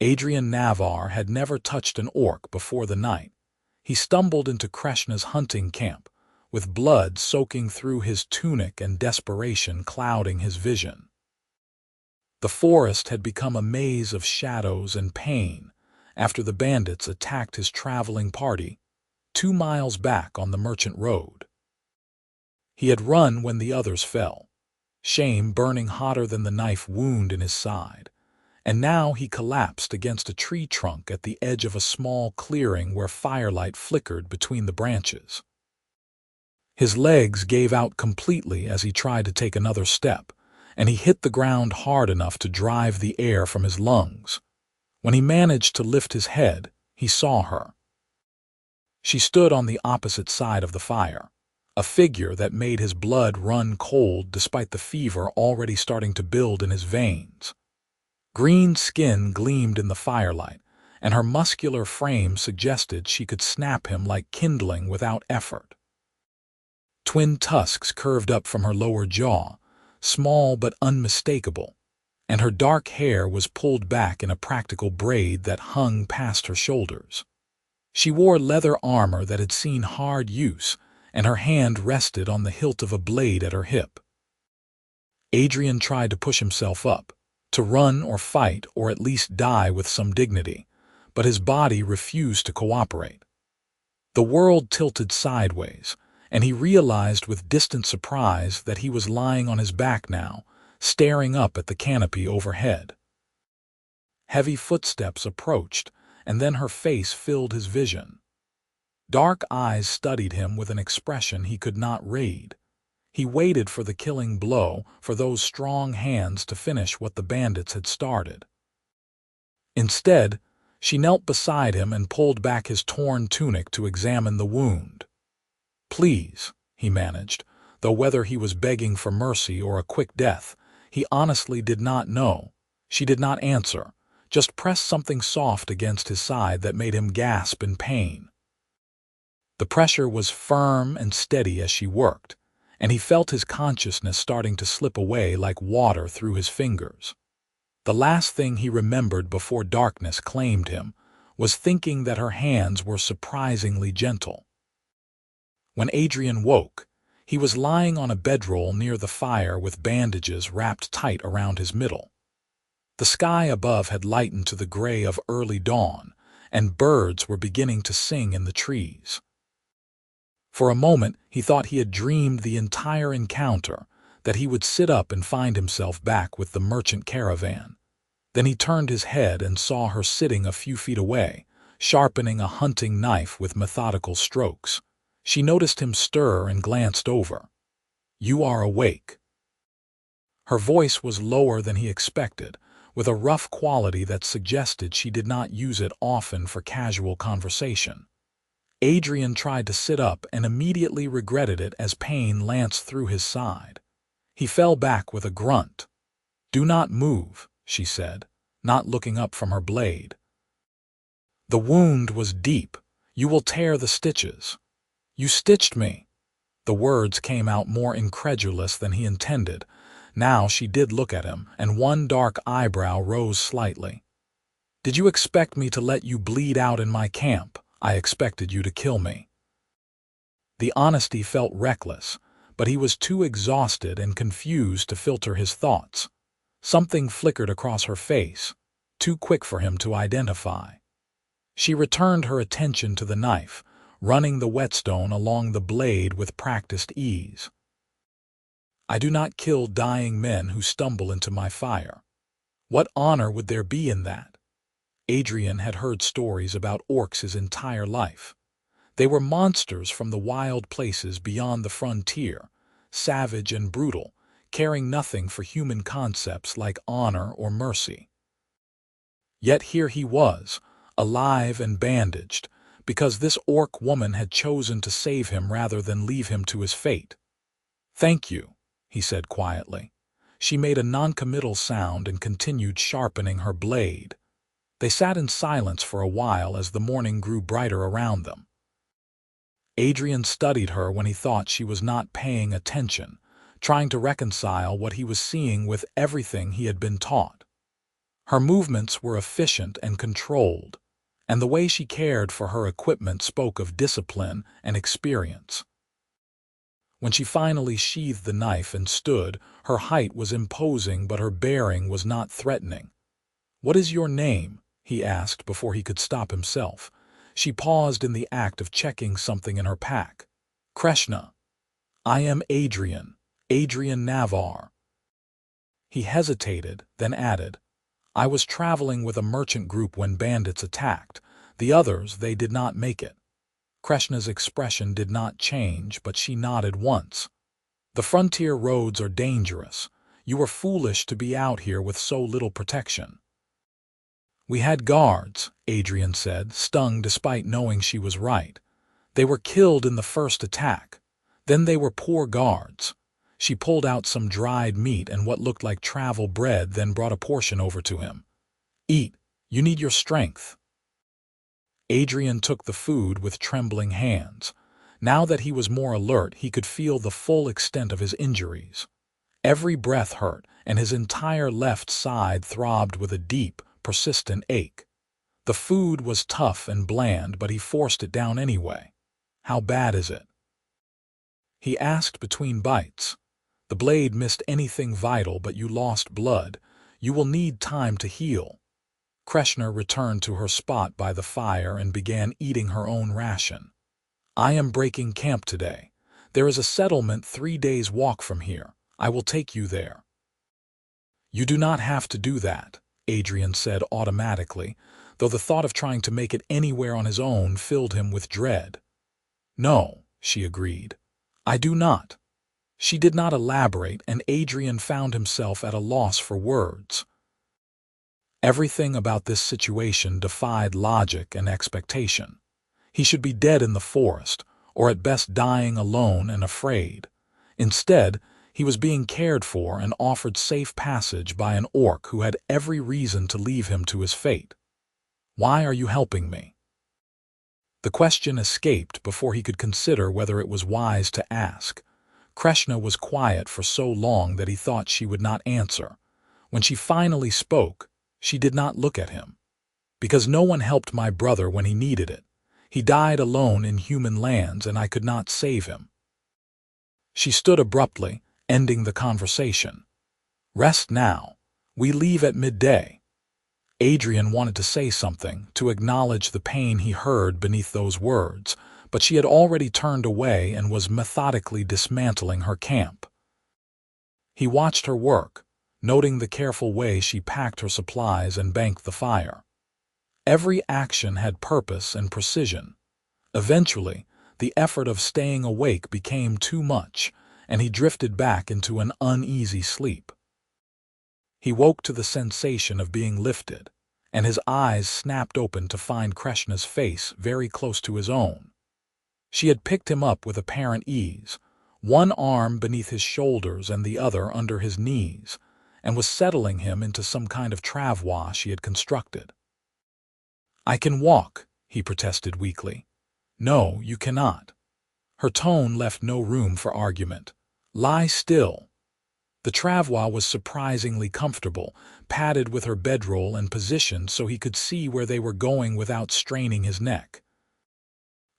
Adrian Navarre had never touched an orc before the night. He stumbled into Kreshna's hunting camp, with blood soaking through his tunic and desperation clouding his vision. The forest had become a maze of shadows and pain after the bandits attacked his traveling party 2 miles back on the merchant road. He had run when the others fell, shame burning hotter than the knife wound in his side, and now he collapsed against a tree trunk at the edge of a small clearing where firelight flickered between the branches. His legs gave out completely as he tried to take another step, and he hit the ground hard enough to drive the air from his lungs. When he managed to lift his head, he saw her. She stood on the opposite side of the fire, a figure that made his blood run cold despite the fever already starting to build in his veins. Green skin gleamed in the firelight, and her muscular frame suggested she could snap him like kindling without effort. Twin tusks curved up from her lower jaw, small but unmistakable, and her dark hair was pulled back in a practical braid that hung past her shoulders. She wore leather armor that had seen hard use, and her hand rested on the hilt of a blade at her hip. Adrian tried to push himself up, to run or fight or at least die with some dignity, but his body refused to cooperate. The world tilted sideways, and he realized with distant surprise that he was lying on his back now, staring up at the canopy overhead. Heavy footsteps approached, and then her face filled his vision. Dark eyes studied him with an expression he could not read. He waited for the killing blow, for those strong hands to finish what the bandits had started. Instead, she knelt beside him and pulled back his torn tunic to examine the wound. "Please," he managed, though whether he was begging for mercy or a quick death, he honestly did not know. She did not answer, just pressed something soft against his side that made him gasp in pain. The pressure was firm and steady as she worked, and he felt his consciousness starting to slip away like water through his fingers. The last thing he remembered before darkness claimed him was thinking that her hands were surprisingly gentle. When Adrian woke, he was lying on a bedroll near the fire with bandages wrapped tight around his middle. The sky above had lightened to the gray of early dawn, and birds were beginning to sing in the trees. For a moment, he thought he had dreamed the entire encounter, that he would sit up and find himself back with the merchant caravan. Then he turned his head and saw her sitting a few feet away, sharpening a hunting knife with methodical strokes. She noticed him stir and glanced over. "You are awake." Her voice was lower than he expected, with a rough quality that suggested she did not use it often for casual conversation. Adrian tried to sit up and immediately regretted it as pain lanced through his side. He fell back with a grunt. "Do not move," she said, not looking up from her blade. "The wound was deep. You will tear the stitches." "You stitched me." The words came out more incredulous than he intended. Now she did look at him, and one dark eyebrow rose slightly. "Did you expect me to let you bleed out in my camp? I expected you to kill me." The honesty felt reckless, but he was too exhausted and confused to filter his thoughts. Something flickered across her face, too quick for him to identify. She returned her attention to the knife, running the whetstone along the blade with practiced ease. "I do not kill dying men who stumble into my fire. What honor would there be in that?" Adrian had heard stories about orcs his entire life. They were monsters from the wild places beyond the frontier, savage and brutal, caring nothing for human concepts like honor or mercy. Yet here he was, alive and bandaged, because this orc woman had chosen to save him rather than leave him to his fate. "Thank you," he said quietly. She made a noncommittal sound and continued sharpening her blade. They sat in silence for a while as the morning grew brighter around them. Adrian studied her when he thought she was not paying attention, trying to reconcile what he was seeing with everything he had been taught. Her movements were efficient and controlled, and the way she cared for her equipment spoke of discipline and experience. When she finally sheathed the knife and stood, her height was imposing but her bearing was not threatening. "What is your name?" he asked before he could stop himself. She paused in the act of checking something in her pack. "Kreshna." "I am Adrian Navarre." He hesitated, then added, "I was traveling with a merchant group when bandits attacked. The others, they did not make it." Kreshna's expression did not change, but she nodded once. "The frontier roads are dangerous. You were foolish to be out here with so little protection." "We had guards," Adrian said, stung despite knowing she was right. "They were killed in the first attack. Then they were poor guards." She pulled out some dried meat and what looked like travel bread, then brought a portion over to him. "Eat. You need your strength." Adrian took the food with trembling hands. Now that he was more alert, he could feel the full extent of his injuries. Every breath hurt, and his entire left side throbbed with a deep, persistent ache. The food was tough and bland, but he forced it down anyway. "How bad is it?" he asked between bites. "The blade missed anything vital, but you lost blood. You will need time to heal." Kreshna returned to her spot by the fire and began eating her own ration. "I am breaking camp today. There is a settlement 3 days' walk from here. I will take you there." "You do not have to do that," Adrian said automatically, though the thought of trying to make it anywhere on his own filled him with dread. "No," she agreed. "I do not." She did not elaborate, and Adrian found himself at a loss for words. Everything about this situation defied logic and expectation. He should be dead in the forest, or at best dying alone and afraid. Instead, he was being cared for and offered safe passage by an orc who had every reason to leave him to his fate. "Why are you helping me?" The question escaped before he could consider whether it was wise to ask. Kreshna was quiet for so long that he thought she would not answer. When she finally spoke, she did not look at him. "Because no one helped my brother when he needed it. He died alone in human lands, and I could not save him." She stood abruptly, ending the conversation. "Rest now. We leave at midday." Adrian wanted to say something, to acknowledge the pain he heard beneath those words, but she had already turned away and was methodically dismantling her camp. He watched her work, noting the careful way she packed her supplies and banked the fire. Every action had purpose and precision. Eventually, the effort of staying awake became too much, and he drifted back into an uneasy sleep. He woke to the sensation of being lifted, and his eyes snapped open to find Kreshna's face very close to his own. She had picked him up with apparent ease, one arm beneath his shoulders and the other under his knees, and was settling him into some kind of travois she had constructed. "I can walk," he protested weakly. "No, you cannot." Her tone left no room for argument. "Lie still." The travois was surprisingly comfortable, padded with her bedroll and positioned so he could see where they were going without straining his neck.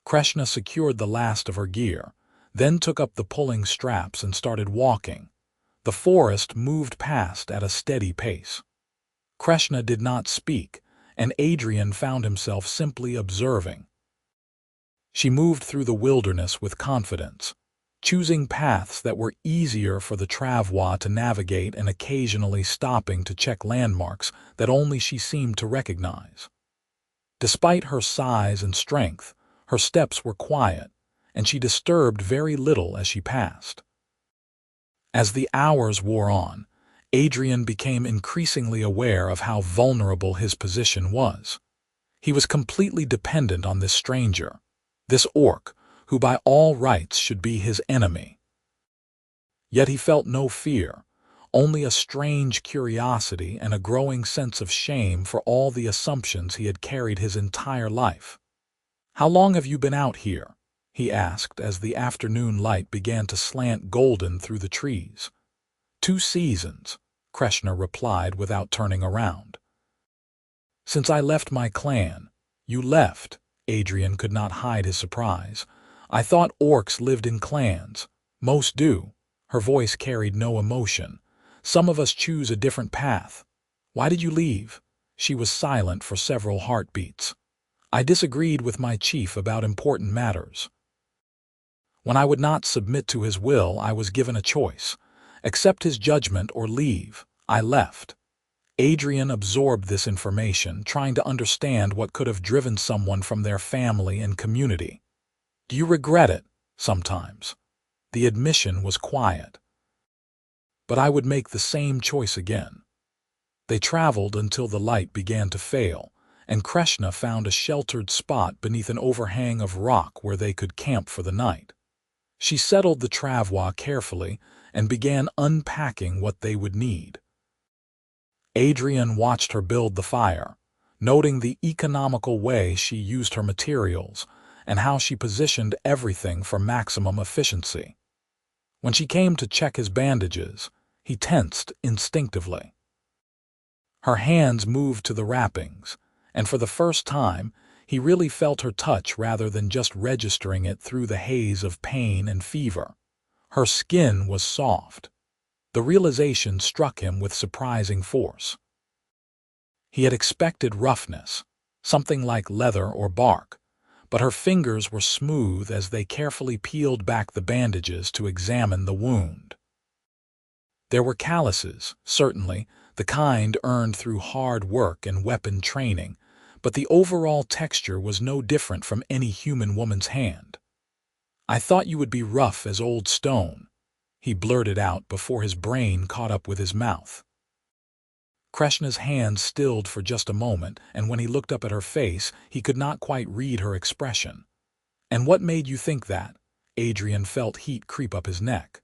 Kreshna secured the last of her gear, then took up the pulling straps and started walking. The forest moved past at a steady pace. Kreshna did not speak, and Adrian found himself simply observing. She moved through the wilderness with confidence, choosing paths that were easier for the travois to navigate and occasionally stopping to check landmarks that only she seemed to recognize. Despite her size and strength, her steps were quiet, and she disturbed very little as she passed. As the hours wore on, Adrian became increasingly aware of how vulnerable his position was. He was completely dependent on this stranger, this orc, who by all rights should be his enemy. Yet he felt no fear, only a strange curiosity and a growing sense of shame for all the assumptions he had carried his entire life. "How long have you been out here?" he asked as the afternoon light began to slant golden through the trees. 2 seasons, Kreshna replied without turning around. "Since I left my clan." "You left?" Adrian could not hide his surprise. "I thought orcs lived in clans." "Most do." Her voice carried no emotion. "Some of us choose a different path." "Why did you leave?" She was silent for several heartbeats. "I disagreed with my chief about important matters. When I would not submit to his will, I was given a choice. Accept his judgment or leave. I left." Adrian absorbed this information, trying to understand what could have driven someone from their family and community. "Do you regret it?" "Sometimes." The admission was quiet. "But I would make the same choice again." They traveled until the light began to fail, and Kreshna found a sheltered spot beneath an overhang of rock where they could camp for the night. She settled the travois carefully and began unpacking what they would need. Adrian watched her build the fire, noting the economical way she used her materials and how she positioned everything for maximum efficiency. When she came to check his bandages, he tensed instinctively. Her hands moved to the wrappings, and for the first time, he really felt her touch rather than just registering it through the haze of pain and fever. Her skin was soft. The realization struck him with surprising force. He had expected roughness, something like leather or bark, but her fingers were smooth as they carefully peeled back the bandages to examine the wound. There were calluses, certainly, the kind earned through hard work and weapon training, but the overall texture was no different from any human woman's hand. "I thought you would be rough as old stone," he blurted out before his brain caught up with his mouth. Kreshna's hand stilled for just a moment, and when he looked up at her face, he could not quite read her expression. "And what made you think that?" Adrian felt heat creep up his neck.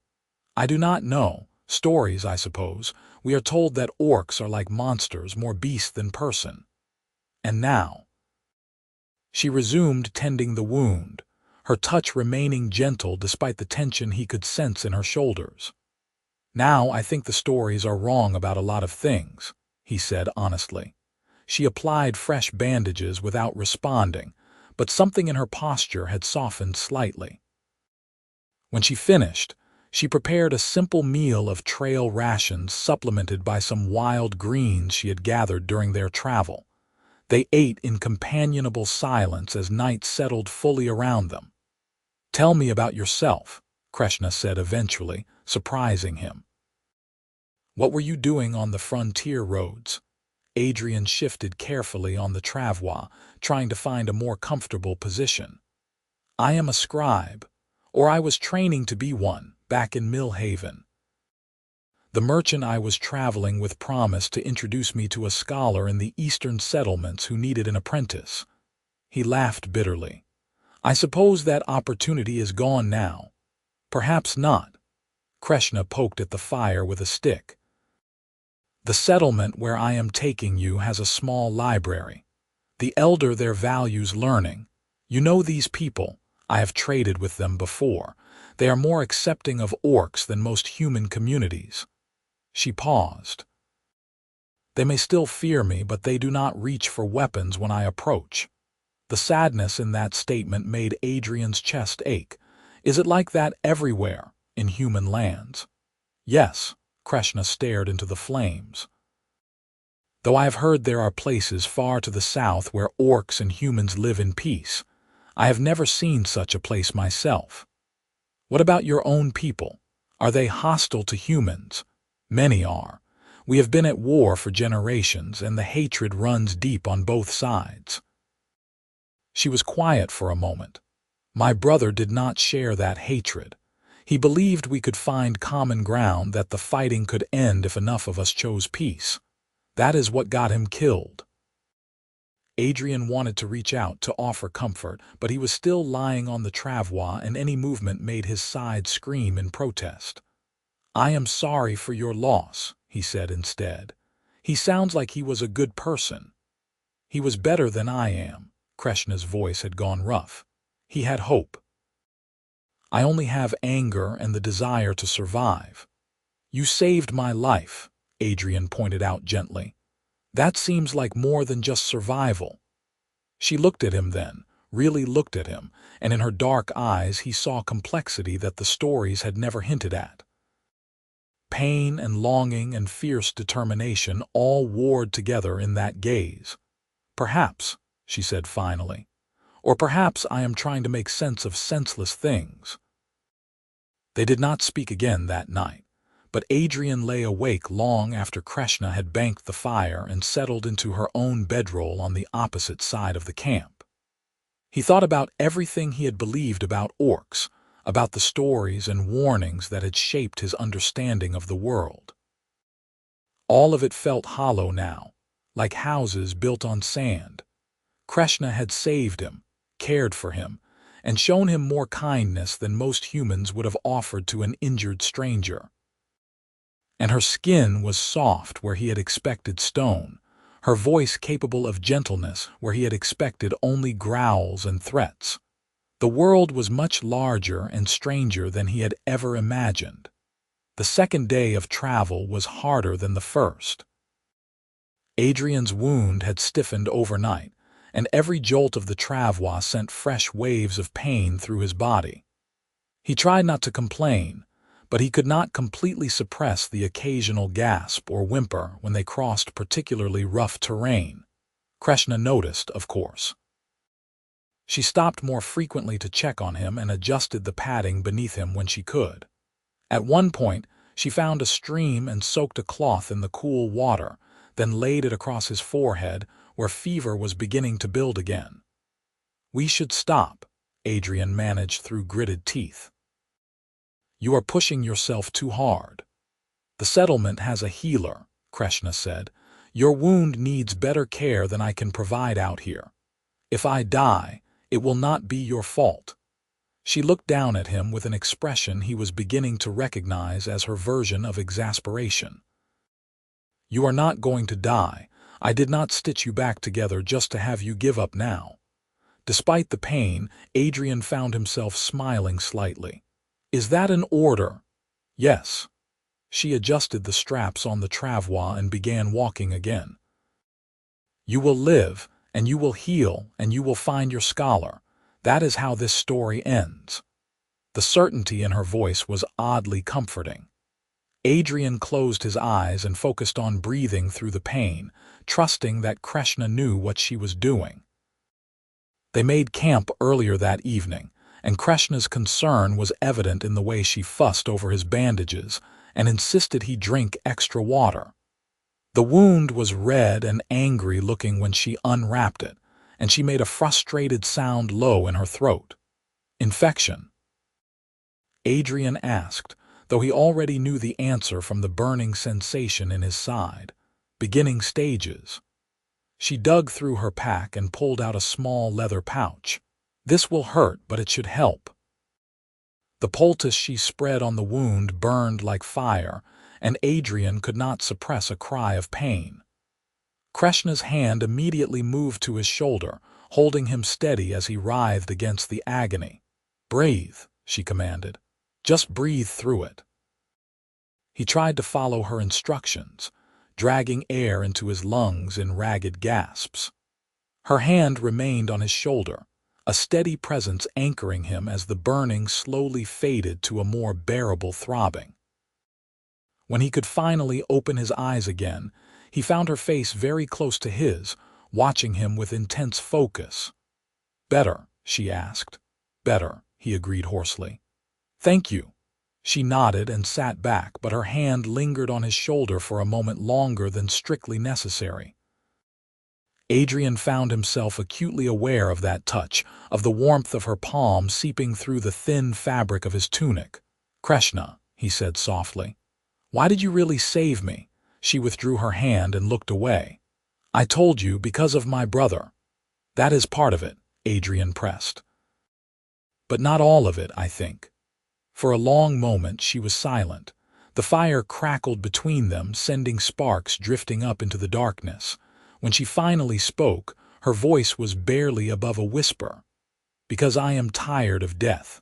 "I do not know. Stories, I suppose. We are told that orcs are like monsters, more beast than person." "And now?" She resumed tending the wound, her touch remaining gentle despite the tension he could sense in her shoulders. "Now I think the stories are wrong about a lot of things," he said honestly. She applied fresh bandages without responding, but something in her posture had softened slightly. When she finished, she prepared a simple meal of trail rations supplemented by some wild greens she had gathered during their travel. They ate in companionable silence as night settled fully around them. "Tell me about yourself," Kreshna said eventually, surprising him. "What were you doing on the frontier roads?" Adrian shifted carefully on the travois, trying to find a more comfortable position. "I am a scribe, or I was training to be one, back in Millhaven. The merchant I was traveling with promised to introduce me to a scholar in the eastern settlements who needed an apprentice." He laughed bitterly. "I suppose that opportunity is gone now." "Perhaps not." Kreshna poked at the fire with a stick. "The settlement where I am taking you has a small library. The elder there values learning. You know these people. I have traded with them before. They are more accepting of orcs than most human communities." She paused. "They may still fear me, but they do not reach for weapons when I approach." The sadness in that statement made Adrian's chest ache. "Is it like that everywhere, in human lands?" "Yes." Kreshna stared into the flames. "Though I have heard there are places far to the south where orcs and humans live in peace. I have never seen such a place myself." "What about your own people? Are they hostile to humans?" "Many are. We have been at war for generations, and the hatred runs deep on both sides." She was quiet for a moment. "My brother did not share that hatred. He believed we could find common ground, that the fighting could end if enough of us chose peace. That is what got him killed." Adrian wanted to reach out to offer comfort, but he was still lying on the travois, and any movement made his side scream in protest. "I am sorry for your loss," he said instead. "He sounds like he was a good person." "He was better than I am." Kreshna's voice had gone rough. "He had hope. I only have anger and the desire to survive." "You saved my life," Adrian pointed out gently. That seems like more than just survival." She looked at him then, really looked at him, and in her dark eyes he saw complexity that the stories had never hinted at. Pain and longing and fierce determination all warred together in that gaze. "Perhaps," she said finally, "or perhaps I am trying to make sense of senseless things." They did not speak again that night, but Adrian lay awake long after Kreshna had banked the fire and settled into her own bedroll on the opposite side of the camp. He thought about everything he had believed about orcs, about the stories and warnings that had shaped his understanding of the world. All of it felt hollow now, like houses built on sand. Kreshna had saved him, cared for him, and shown him more kindness than most humans would have offered to an injured stranger. And her skin was soft where he had expected stone, her voice capable of gentleness where he had expected only growls and threats. The world was much larger and stranger than he had ever imagined. The second day of travel was harder than the first. Adrian's wound had stiffened overnight, and every jolt of the travois sent fresh waves of pain through his body. He tried not to complain, but he could not completely suppress the occasional gasp or whimper when they crossed particularly rough terrain. Kreshna noticed, of course. She stopped more frequently to check on him and adjusted the padding beneath him when she could. At one point, she found a stream and soaked a cloth in the cool water, then laid it across his forehead where fever was beginning to build again. "We should stop," Adrian managed through gritted teeth. "You are pushing yourself too hard." "The settlement has a healer," Kreshna said. "Your wound needs better care than I can provide out here. If I die, it will not be your fault." She looked down at him with an expression he was beginning to recognize as her version of exasperation. "You are not going to die. I did not stitch you back together just to have you give up now." Despite the pain, Adrian found himself smiling slightly. "Is that an order?" "Yes." She adjusted the straps on the travois and began walking again. "You will live, and you will heal, and you will find your scholar. That is how this story ends." The certainty in her voice was oddly comforting. Adrian closed his eyes and focused on breathing through the pain, trusting that Kreshna knew what she was doing. They made camp earlier that evening, and Kreshna's concern was evident in the way she fussed over his bandages and insisted he drink extra water. The wound was red and angry looking when she unwrapped it, and she made a frustrated sound low in her throat. "Infection?" Adrian asked, though he already knew the answer from the burning sensation in his side. "Beginning stages." She dug through her pack and pulled out a small leather pouch. "This will hurt, but it should help." The poultice she spread on the wound burned like fire, and Adrian could not suppress a cry of pain. Kreshna's hand immediately moved to his shoulder, holding him steady as he writhed against the agony. "Breathe," she commanded. "Just breathe through it." He tried to follow her instructions, dragging air into his lungs in ragged gasps. Her hand remained on his shoulder, a steady presence anchoring him as the burning slowly faded to a more bearable throbbing. When he could finally open his eyes again, he found her face very close to his, watching him with intense focus. "Better?" she asked. "Better," he agreed hoarsely. "Thank you." She nodded and sat back, but her hand lingered on his shoulder for a moment longer than strictly necessary. Adrian found himself acutely aware of that touch, of the warmth of her palm seeping through the thin fabric of his tunic. "Kreshna," he said softly. "Why did you really save me?" She withdrew her hand and looked away. "I told you, because of my brother." "That is part of it," Adrian pressed. "But not all of it, I think." For a long moment she was silent. The fire crackled between them, sending sparks drifting up into the darkness. When she finally spoke, her voice was barely above a whisper. "Because I am tired of death.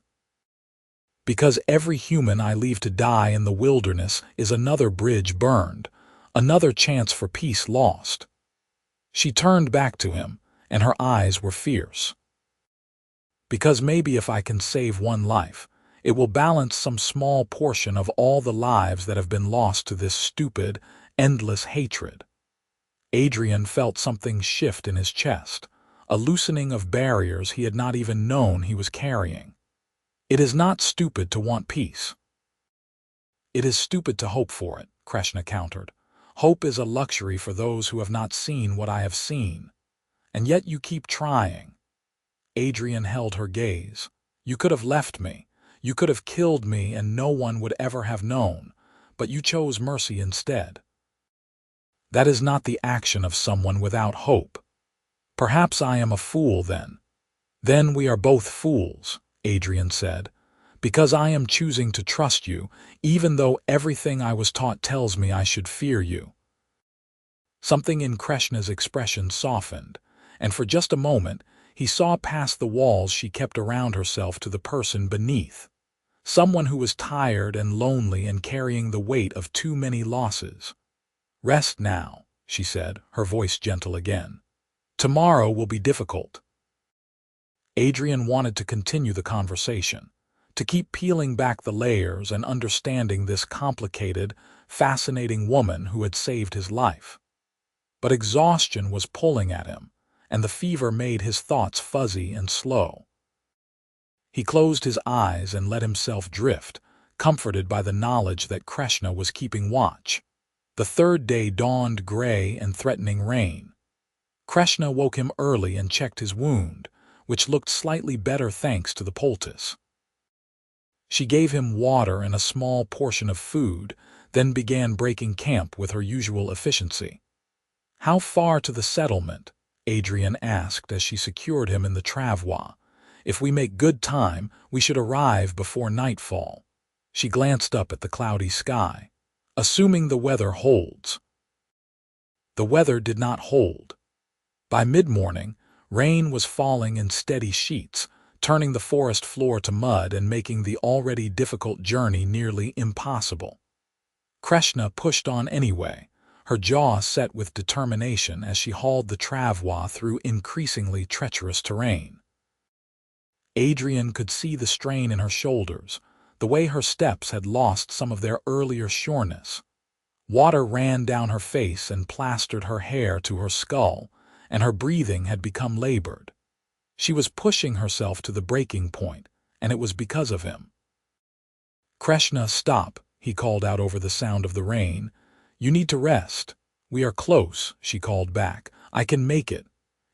Because every human I leave to die in the wilderness is another bridge burned, another chance for peace lost." She turned back to him, and her eyes were fierce. Because maybe if I can save one life, it will balance some small portion of all the lives that have been lost to this stupid, endless hatred. Adrian felt something shift in his chest, a loosening of barriers he had not even known he was carrying. It is not stupid to want peace. It is stupid to hope for it, Kreshna countered. Hope is a luxury for those who have not seen what I have seen. And yet you keep trying. Adrian held her gaze. You could have left me. You could have killed me and no one would ever have known, but you chose mercy instead. That is not the action of someone without hope. Perhaps I am a fool then. Then we are both fools, Adrian said, because I am choosing to trust you, even though everything I was taught tells me I should fear you. Something in Kreshna's expression softened, and for just a moment he saw past the walls she kept around herself to the person beneath. Someone who was tired and lonely and carrying the weight of too many losses. Rest now, she said, her voice gentle again. Tomorrow will be difficult. Adrian wanted to continue the conversation, to keep peeling back the layers and understanding this complicated, fascinating woman who had saved his life. But exhaustion was pulling at him, and the fever made his thoughts fuzzy and slow. He closed his eyes and let himself drift, comforted by the knowledge that Kreshna was keeping watch. The third day dawned gray and threatening rain. Kreshna woke him early and checked his wound, which looked slightly better thanks to the poultice. She gave him water and a small portion of food, then began breaking camp with her usual efficiency. How far to the settlement? Adrian asked as she secured him in the travois. If we make good time, we should arrive before nightfall. She glanced up at the cloudy sky. Assuming the weather holds. The weather did not hold. By mid-morning, rain was falling in steady sheets, turning the forest floor to mud and making the already difficult journey nearly impossible. Kreshna pushed on anyway, her jaw set with determination as she hauled the travois through increasingly treacherous terrain. Adrian could see the strain in her shoulders, the way her steps had lost some of their earlier sureness. Water ran down her face and plastered her hair to her skull, and her breathing had become labored. She was pushing herself to the breaking point, and it was because of him. Kreshna, stop, he called out over the sound of the rain. You need to rest. We are close, she called back. I can make it.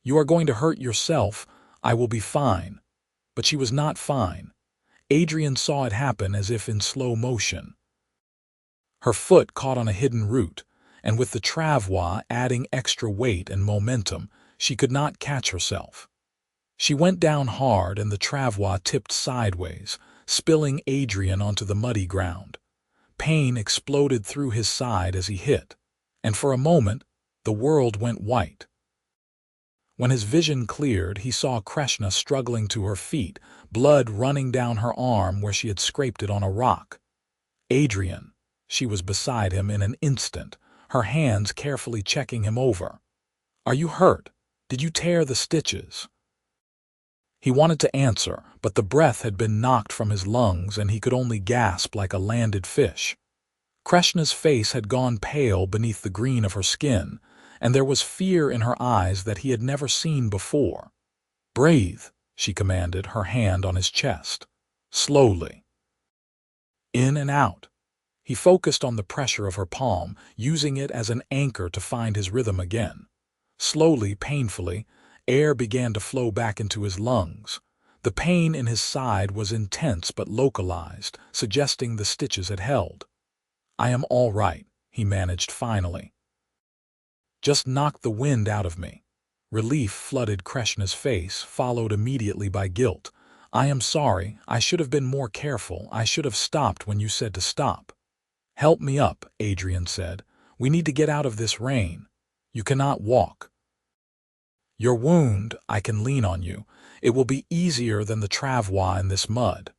You are going to hurt yourself. I will be fine. But she was not fine. Adrian saw it happen as if in slow motion. Her foot caught on a hidden root, and with the travois adding extra weight and momentum, she could not catch herself. She went down hard and the travois tipped sideways, spilling Adrian onto the muddy ground. Pain exploded through his side as he hit, and for a moment, the world went white. When his vision cleared, he saw Kreshna struggling to her feet, blood running down her arm where she had scraped it on a rock. Adrian. She was beside him in an instant, her hands carefully checking him over. Are you hurt? Did you tear the stitches? He wanted to answer, but the breath had been knocked from his lungs and he could only gasp like a landed fish. Kreshna's face had gone pale beneath the green of her skin, and there was fear in her eyes that he had never seen before. Breathe, she commanded, her hand on his chest. Slowly. In and out. He focused on the pressure of her palm, using it as an anchor to find his rhythm again. Slowly, painfully, air began to flow back into his lungs. The pain in his side was intense but localized, suggesting the stitches had held. I am all right, he managed finally. Just knocked the wind out of me. Relief flooded Kreshna's face, followed immediately by guilt. I am sorry, I should have been more careful, I should have stopped when you said to stop. Help me up, Adrian said. We need to get out of this rain. You cannot walk. Your wound, I can lean on you. It will be easier than the travois in this mud.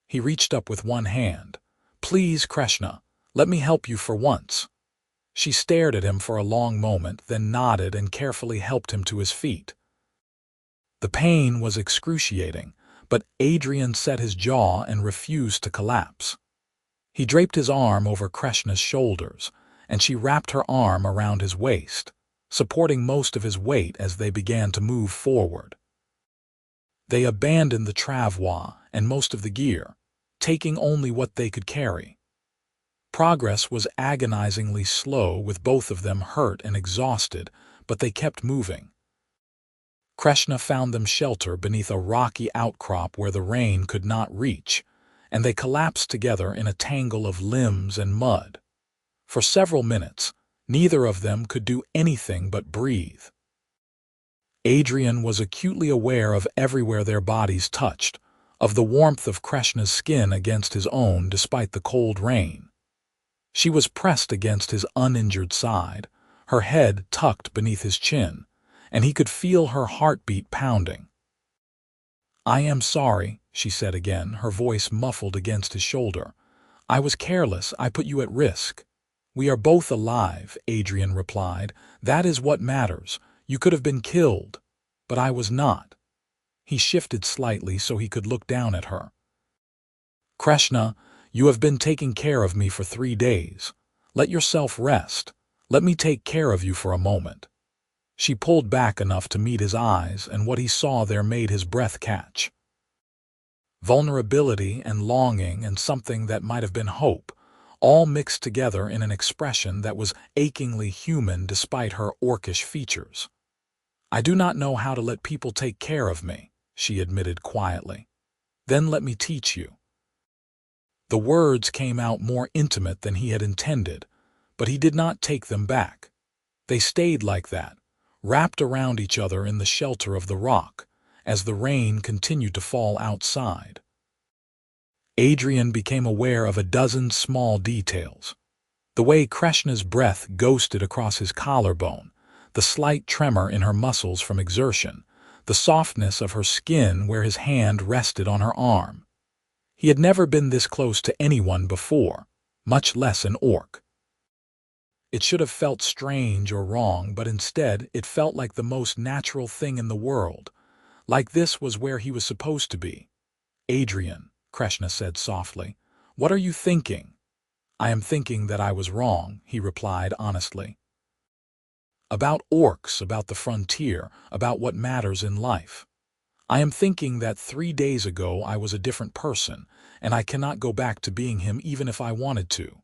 He reached up with one hand. Please, Kreshna, let me help you for once. She stared at him for a long moment, then nodded and carefully helped him to his feet. The pain was excruciating, but Adrian set his jaw and refused to collapse. He draped his arm over Kreshna's shoulders, and she wrapped her arm around his waist, supporting most of his weight as they began to move forward. They abandoned the travois and most of the gear, taking only what they could carry. Progress was agonizingly slow, with both of them hurt and exhausted, but they kept moving. Kreshna found them shelter beneath a rocky outcrop where the rain could not reach, and they collapsed together in a tangle of limbs and mud. For several minutes, neither of them could do anything but breathe. Adrian was acutely aware of everywhere their bodies touched, of the warmth of Kreshna's skin against his own despite the cold rain. She was pressed against his uninjured side, her head tucked beneath his chin, and he could feel her heartbeat pounding. "I am sorry," she said again, her voice muffled against his shoulder. "I was careless, I put you at risk." "We are both alive," Adrian replied. "That is what matters. You could have been killed, but I was not." He shifted slightly so he could look down at her. "Kreshna, you have been taking care of me for 3 days. Let yourself rest. Let me take care of you for a moment." She pulled back enough to meet his eyes, and what he saw there made his breath catch. Vulnerability and longing and something that might have been hope, all mixed together in an expression that was achingly human despite her orcish features. "I do not know how to let people take care of me," she admitted quietly. "Then let me teach you." The words came out more intimate than he had intended, but he did not take them back. They stayed like that, wrapped around each other in the shelter of the rock, as the rain continued to fall outside. Adrian became aware of a dozen small details. The way Kreshna's breath ghosted across his collarbone, the slight tremor in her muscles from exertion, the softness of her skin where his hand rested on her arm. He had never been this close to anyone before, much less an orc. It should have felt strange or wrong, but instead it felt like the most natural thing in the world, like this was where he was supposed to be. "Adrian," Kreshna said softly, "what are you thinking?" "I am thinking that I was wrong," he replied honestly. "About orcs, about the frontier, about what matters in life. I am thinking that 3 days ago I was a different person, and I cannot go back to being him even if I wanted to.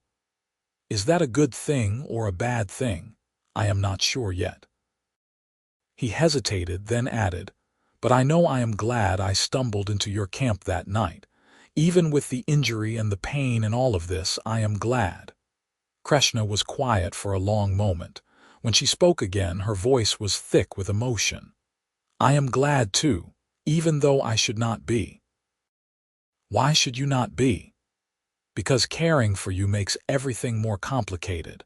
Is that a good thing or a bad thing? I am not sure yet." He hesitated, then added, "But I know I am glad I stumbled into your camp that night. Even with the injury and the pain and all of this, I am glad." Kreshna was quiet for a long moment. When she spoke again, her voice was thick with emotion. "I am glad too, even though I should not be." "Why should you not be?" "Because caring for you makes everything more complicated.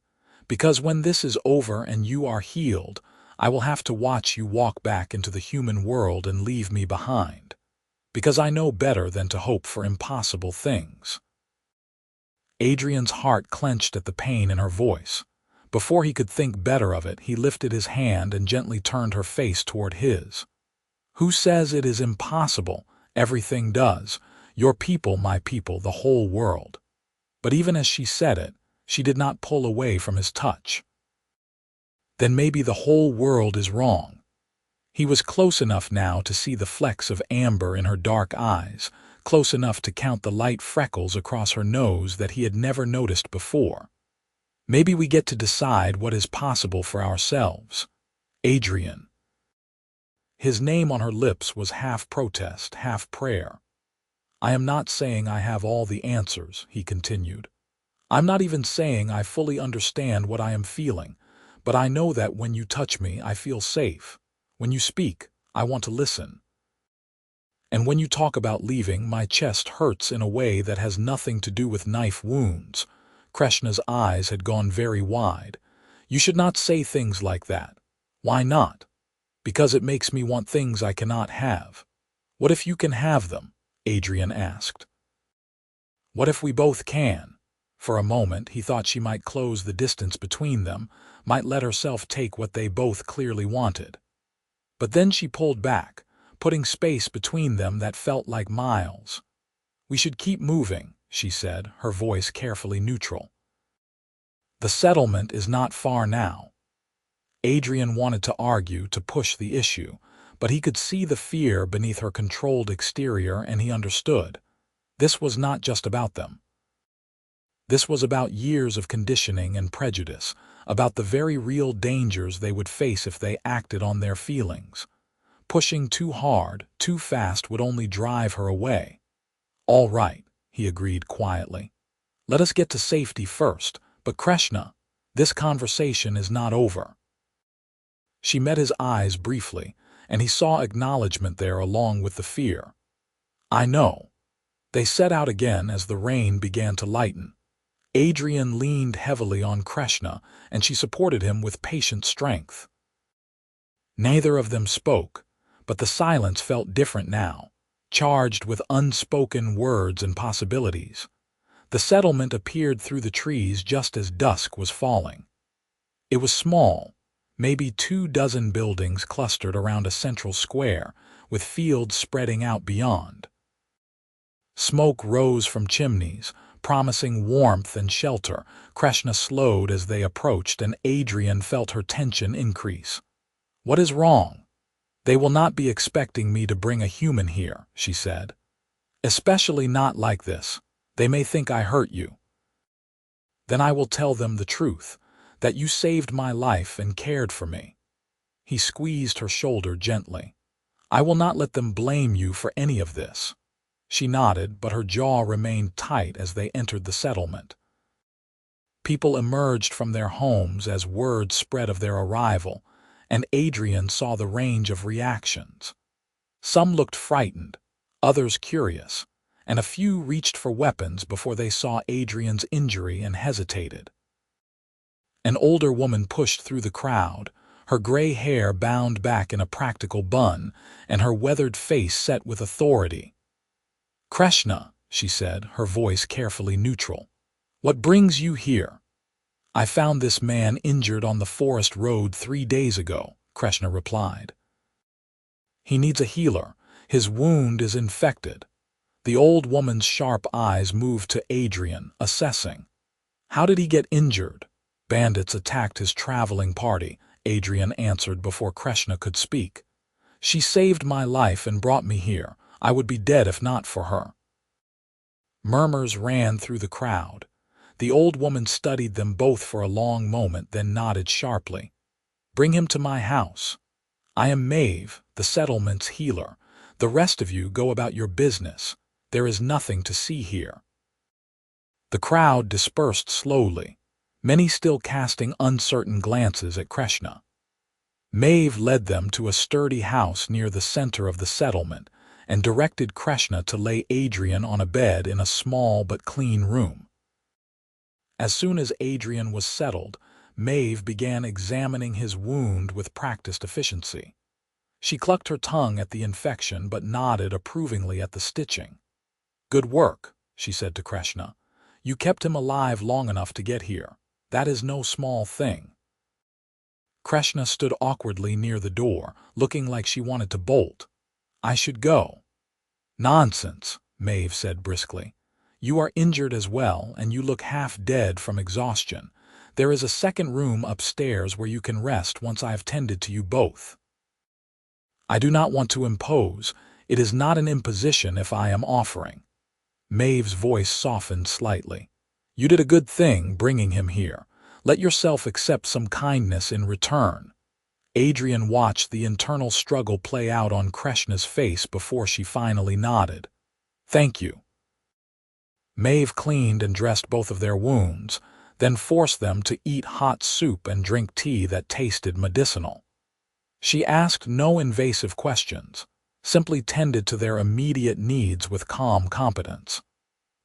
Because when this is over and you are healed, I will have to watch you walk back into the human world and leave me behind. Because I know better than to hope for impossible things." Adrian's heart clenched at the pain in her voice. Before he could think better of it, he lifted his hand and gently turned her face toward his. "Who says it is impossible? Everything does. Your people, my people, the whole world." But even as she said it, she did not pull away from his touch. "Then maybe the whole world is wrong." He was close enough now to see the flecks of amber in her dark eyes, close enough to count the light freckles across her nose that he had never noticed before. "Maybe we get to decide what is possible for ourselves. Adrian." His name on her lips was half protest, half prayer. "I am not saying I have all the answers," he continued. "I'm not even saying I fully understand what I am feeling, but I know that when you touch me, I feel safe. When you speak, I want to listen. And when you talk about leaving, my chest hurts in a way that has nothing to do with knife wounds." Kreshna's eyes had gone very wide. "You should not say things like that." "Why not?" "Because it makes me want things I cannot have." "What if you can have them?" Adrian asked. "What if we both can?" For a moment, he thought she might close the distance between them, might let herself take what they both clearly wanted. But then she pulled back, putting space between them that felt like miles. "We should keep moving," she said, her voice carefully neutral. "The settlement is not far now." Adrian wanted to argue, to push the issue, but he could see the fear beneath her controlled exterior, and he understood. This was not just about them. This was about years of conditioning and prejudice, about the very real dangers they would face if they acted on their feelings. Pushing too hard, too fast would only drive her away. "All right," he agreed quietly. "Let us get to safety first, but Kreshna, this conversation is not over." She met his eyes briefly, and he saw acknowledgement there along with the fear. "I know." They set out again as the rain began to lighten. Adrian leaned heavily on Kreshna, and she supported him with patient strength. Neither of them spoke, but the silence felt different now, charged with unspoken words and possibilities. The settlement appeared through the trees just as dusk was falling. It was small, maybe 24 buildings clustered around a central square, with fields spreading out beyond. Smoke rose from chimneys, promising warmth and shelter. Kreshna slowed as they approached, and Adrian felt her tension increase. "What is wrong?" "They will not be expecting me to bring a human here," she said. "Especially not like this. They may think I hurt you." "Then I will tell them the truth, that you saved my life and cared for me." He squeezed her shoulder gently. "I will not let them blame you for any of this." She nodded, but her jaw remained tight as they entered the settlement. People emerged from their homes as word spread of their arrival, and Adrian saw the range of reactions. Some looked frightened, others curious, and a few reached for weapons before they saw Adrian's injury and hesitated. An older woman pushed through the crowd, her gray hair bound back in a practical bun, and her weathered face set with authority. "Kreshna," she said, her voice carefully neutral. "What brings you here?" "I found this man injured on the forest road 3 days ago," Kreshna replied. "He needs a healer. His wound is infected." The old woman's sharp eyes moved to Adrian, assessing. "How did he get injured?" "Bandits attacked his traveling party," Adrian answered before Kreshna could speak. "She saved my life and brought me here. I would be dead if not for her." Murmurs ran through the crowd. The old woman studied them both for a long moment, then nodded sharply. "Bring him to my house. I am Maeve, the settlement's healer. The rest of you go about your business. There is nothing to see here." The crowd dispersed slowly, many still casting uncertain glances at Kreshna. Maeve led them to a sturdy house near the center of the settlement and directed Kreshna to lay Adrian on a bed in a small but clean room. As soon as Adrian was settled, Maeve began examining his wound with practiced efficiency. She clucked her tongue at the infection but nodded approvingly at the stitching. "Good work," she said to Kreshna. "You kept him alive long enough to get here. That is no small thing." Kreshna stood awkwardly near the door, looking like she wanted to bolt. "I should go." "Nonsense," Maeve said briskly. "You are injured as well, and you look half dead from exhaustion. There is a second room upstairs where you can rest once I have tended to you both." "I do not want to impose. It is not an imposition if I am offering." Maeve's voice softened slightly. "You did a good thing bringing him here. Let yourself accept some kindness in return." Adrian watched the internal struggle play out on Kreshna's face before she finally nodded. "Thank you." Maeve cleaned and dressed both of their wounds, then forced them to eat hot soup and drink tea that tasted medicinal. She asked no invasive questions, simply tended to their immediate needs with calm competence.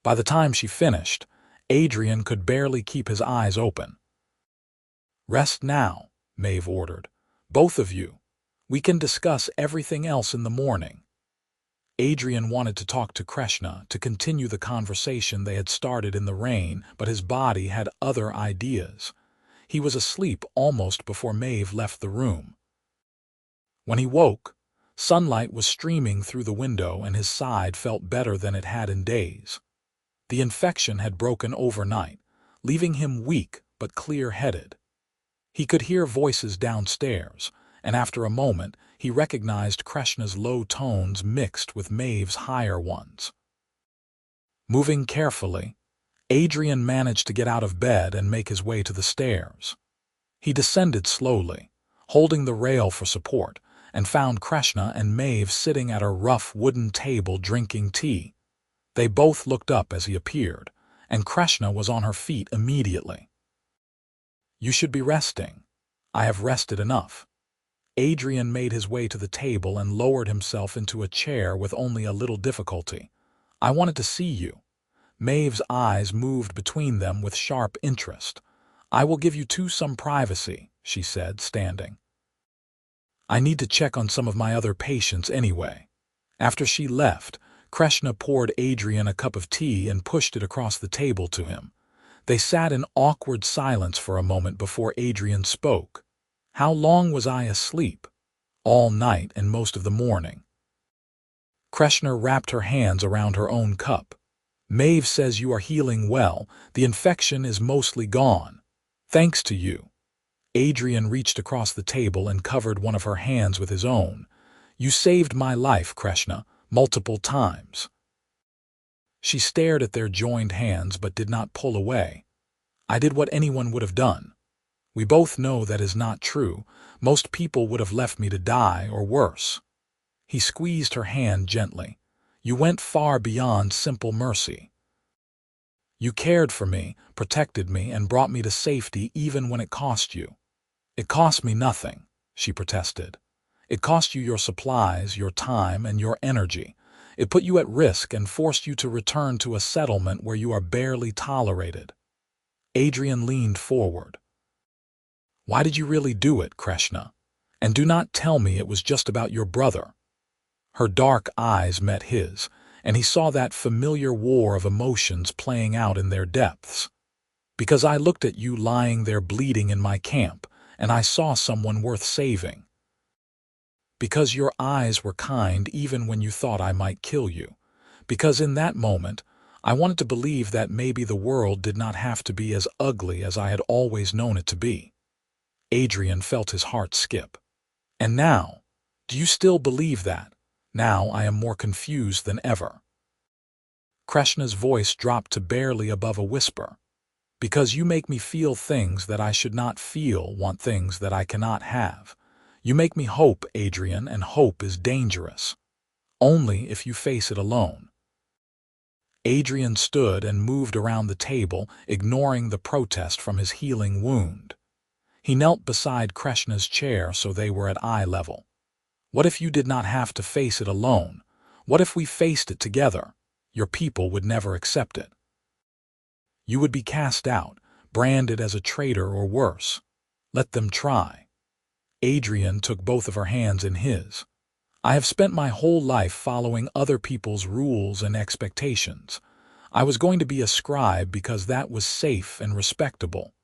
By the time she finished, Adrian could barely keep his eyes open. "Rest now," Maeve ordered. "Both of you. We can discuss everything else in the morning." Adrian wanted to talk to Kreshna, to continue the conversation they had started in the rain, but his body had other ideas. He was asleep almost before Maeve left the room. When he woke, sunlight was streaming through the window and his side felt better than it had in days. The infection had broken overnight, leaving him weak but clear-headed. He could hear voices downstairs, and after a moment he recognized Kreshna's low tones mixed with Maeve's higher ones. Moving carefully, Adrian managed to get out of bed and make his way to the stairs. He descended slowly, holding the rail for support, and found Kreshna and Maeve sitting at a rough wooden table drinking tea. They both looked up as he appeared, and Kreshna was on her feet immediately. "You should be resting. I have rested enough." Adrian made his way to the table and lowered himself into a chair with only a little difficulty. "I wanted to see you." Maeve's eyes moved between them with sharp interest. "I will give you some privacy," she said, standing. "I need to check on some of my other patients anyway." After she left, Kreshna poured Adrian a cup of tea and pushed it across the table to him. They sat in awkward silence for a moment before Adrian spoke. "How long was I asleep?" "All night and most of the morning." Kreshna wrapped her hands around her own cup. "Maeve says you are healing well. The infection is mostly gone. Thanks to you." Adrian reached across the table and covered one of her hands with his own. "You saved my life, Kreshna, multiple times." She stared at their joined hands but did not pull away. "I did what anyone would have done. We both know that is not true. Most people would have left me to die or worse." He squeezed her hand gently. "You went far beyond simple mercy. You cared for me, protected me, and brought me to safety even when it cost you." "It cost me nothing," she protested. "It cost you your supplies, your time, and your energy. It put you at risk and forced you to return to a settlement where you are barely tolerated." Adrian leaned forward. "Why did you really do it, Kreshna? And do not tell me it was just about your brother." Her dark eyes met his, and he saw that familiar war of emotions playing out in their depths. "Because I looked at you lying there bleeding in my camp, and I saw someone worth saving. Because your eyes were kind even when you thought I might kill you. Because in that moment, I wanted to believe that maybe the world did not have to be as ugly as I had always known it to be." Adrian felt his heart skip. "And now, do you still believe that?" "Now I am more confused than ever." Kreshna's voice dropped to barely above a whisper. "Because you make me feel things that I should not feel, want things that I cannot have. You make me hope, Adrian, and hope is dangerous. Only if you face it alone." Adrian stood and moved around the table, ignoring the protest from his healing wound. He knelt beside Kreshna's chair so they were at eye level. "What if you did not have to face it alone? What if we faced it together? Your people would never accept it. You would be cast out, branded as a traitor or worse. Let them try." Adrian took both of her hands in his. "I have spent my whole life following other people's rules and expectations. I was going to be a scribe because that was safe and respectable.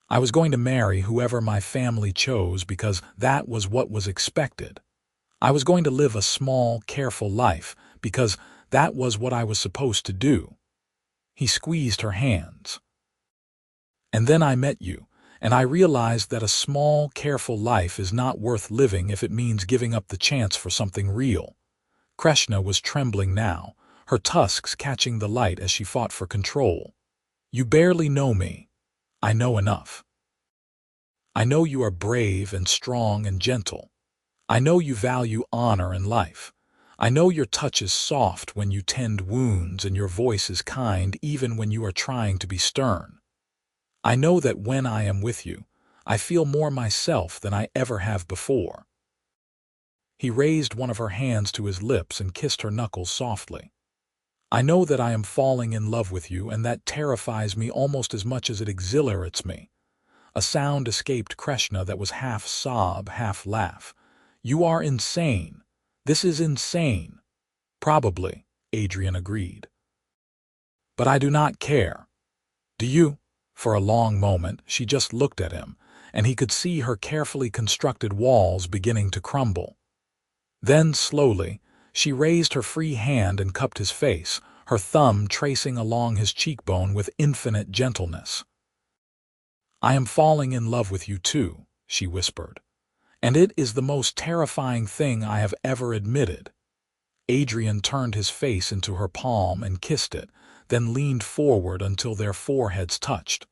I was going to marry whoever my family chose because that was what was expected. I was going to live a small, careful life because that was what I was supposed to do." He squeezed her hands. "And then I met you, and I realized that a small, careful life is not worth living if it means giving up the chance for something real." Kreshna was trembling now, her tusks catching the light as she fought for control. "You barely know me. I know enough. I know you are brave and strong and gentle. I know you value honor and life. I know your touch is soft when you tend wounds and your voice is kind even when you are trying to be stern. I know that when I am with you, I feel more myself than I ever have before." He raised one of her hands to his lips and kissed her knuckles softly. "I know that I am falling in love with you, and that terrifies me almost as much as it exhilarates me." A sound escaped Kreshna that was half sob, half laugh. "You are insane. This is insane." Probably, Adrian agreed. But I do not care. Do you? For a long moment, she just looked at him, and he could see her carefully constructed walls beginning to crumble. Then, slowly, she raised her free hand and cupped his face, her thumb tracing along his cheekbone with infinite gentleness. I am falling in love with you too, she whispered, and it is the most terrifying thing I have ever admitted. Adrian turned his face into her palm and kissed it, then leaned forward until their foreheads touched.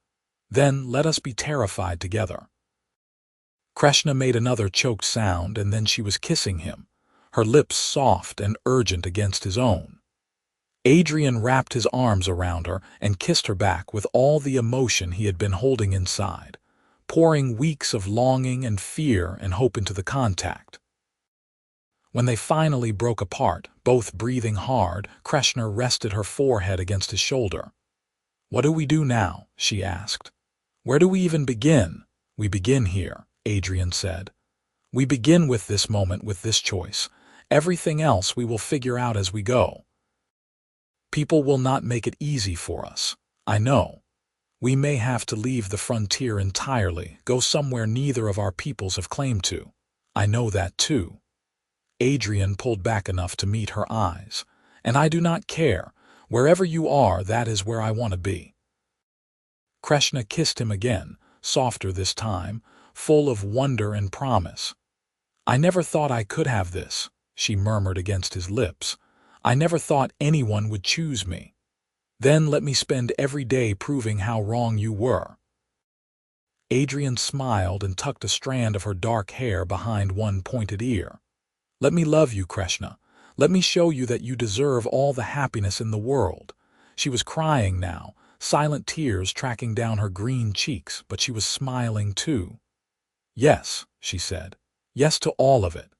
Then let us be terrified together. Kreshna made another choked sound, and then she was kissing him, her lips soft and urgent against his own. Adrian wrapped his arms around her and kissed her back with all the emotion he had been holding inside, pouring weeks of longing and fear and hope into the contact. When they finally broke apart, both breathing hard, Kreshna rested her forehead against his shoulder. What do we do now? She asked. Where do we even begin? We begin here, Adrian said. We begin with this moment, with this choice. Everything else we will figure out as we go. People will not make it easy for us. I know. We may have to leave the frontier entirely, go somewhere neither of our peoples have claimed to. I know that too. Adrian pulled back enough to meet her eyes. And I do not care. Wherever you are, that is where I want to be. Kreshna kissed him again, softer this time, full of wonder and promise. I never thought I could have this, she murmured against his lips. I never thought anyone would choose me. Then let me spend every day proving how wrong you were. Adrian smiled and tucked a strand of her dark hair behind one pointed ear. Let me love you, Kreshna. Let me show you that you deserve all the happiness in the world. She was crying now, silent tears tracking down her green cheeks, but she was smiling too. Yes, she said. Yes to all of it.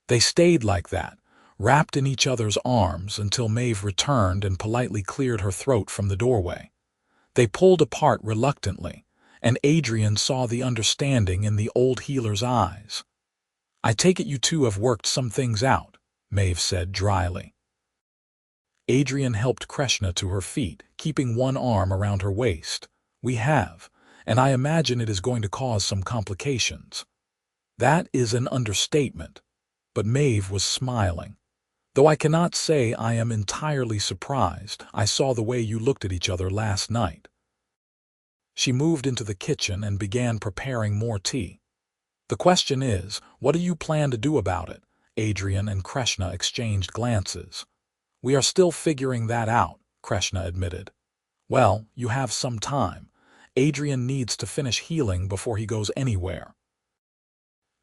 They stayed like that, wrapped in each other's arms until Maeve returned and politely cleared her throat from the doorway. They pulled apart reluctantly, and Adrian saw the understanding in the old healer's eyes. I take it you two have worked some things out, Maeve said dryly. Adrian helped Kreshna to her feet, keeping one arm around her waist. We have, and I imagine it is going to cause some complications. That is an understatement, but Maeve was smiling. Though I cannot say I am entirely surprised, I saw the way you looked at each other last night. She moved into the kitchen and began preparing more tea. The question is, what do you plan to do about it? Adrian and Kreshna exchanged glances. We are still figuring that out, Kreshna admitted. Well, you have some time. Adrian needs to finish healing before he goes anywhere.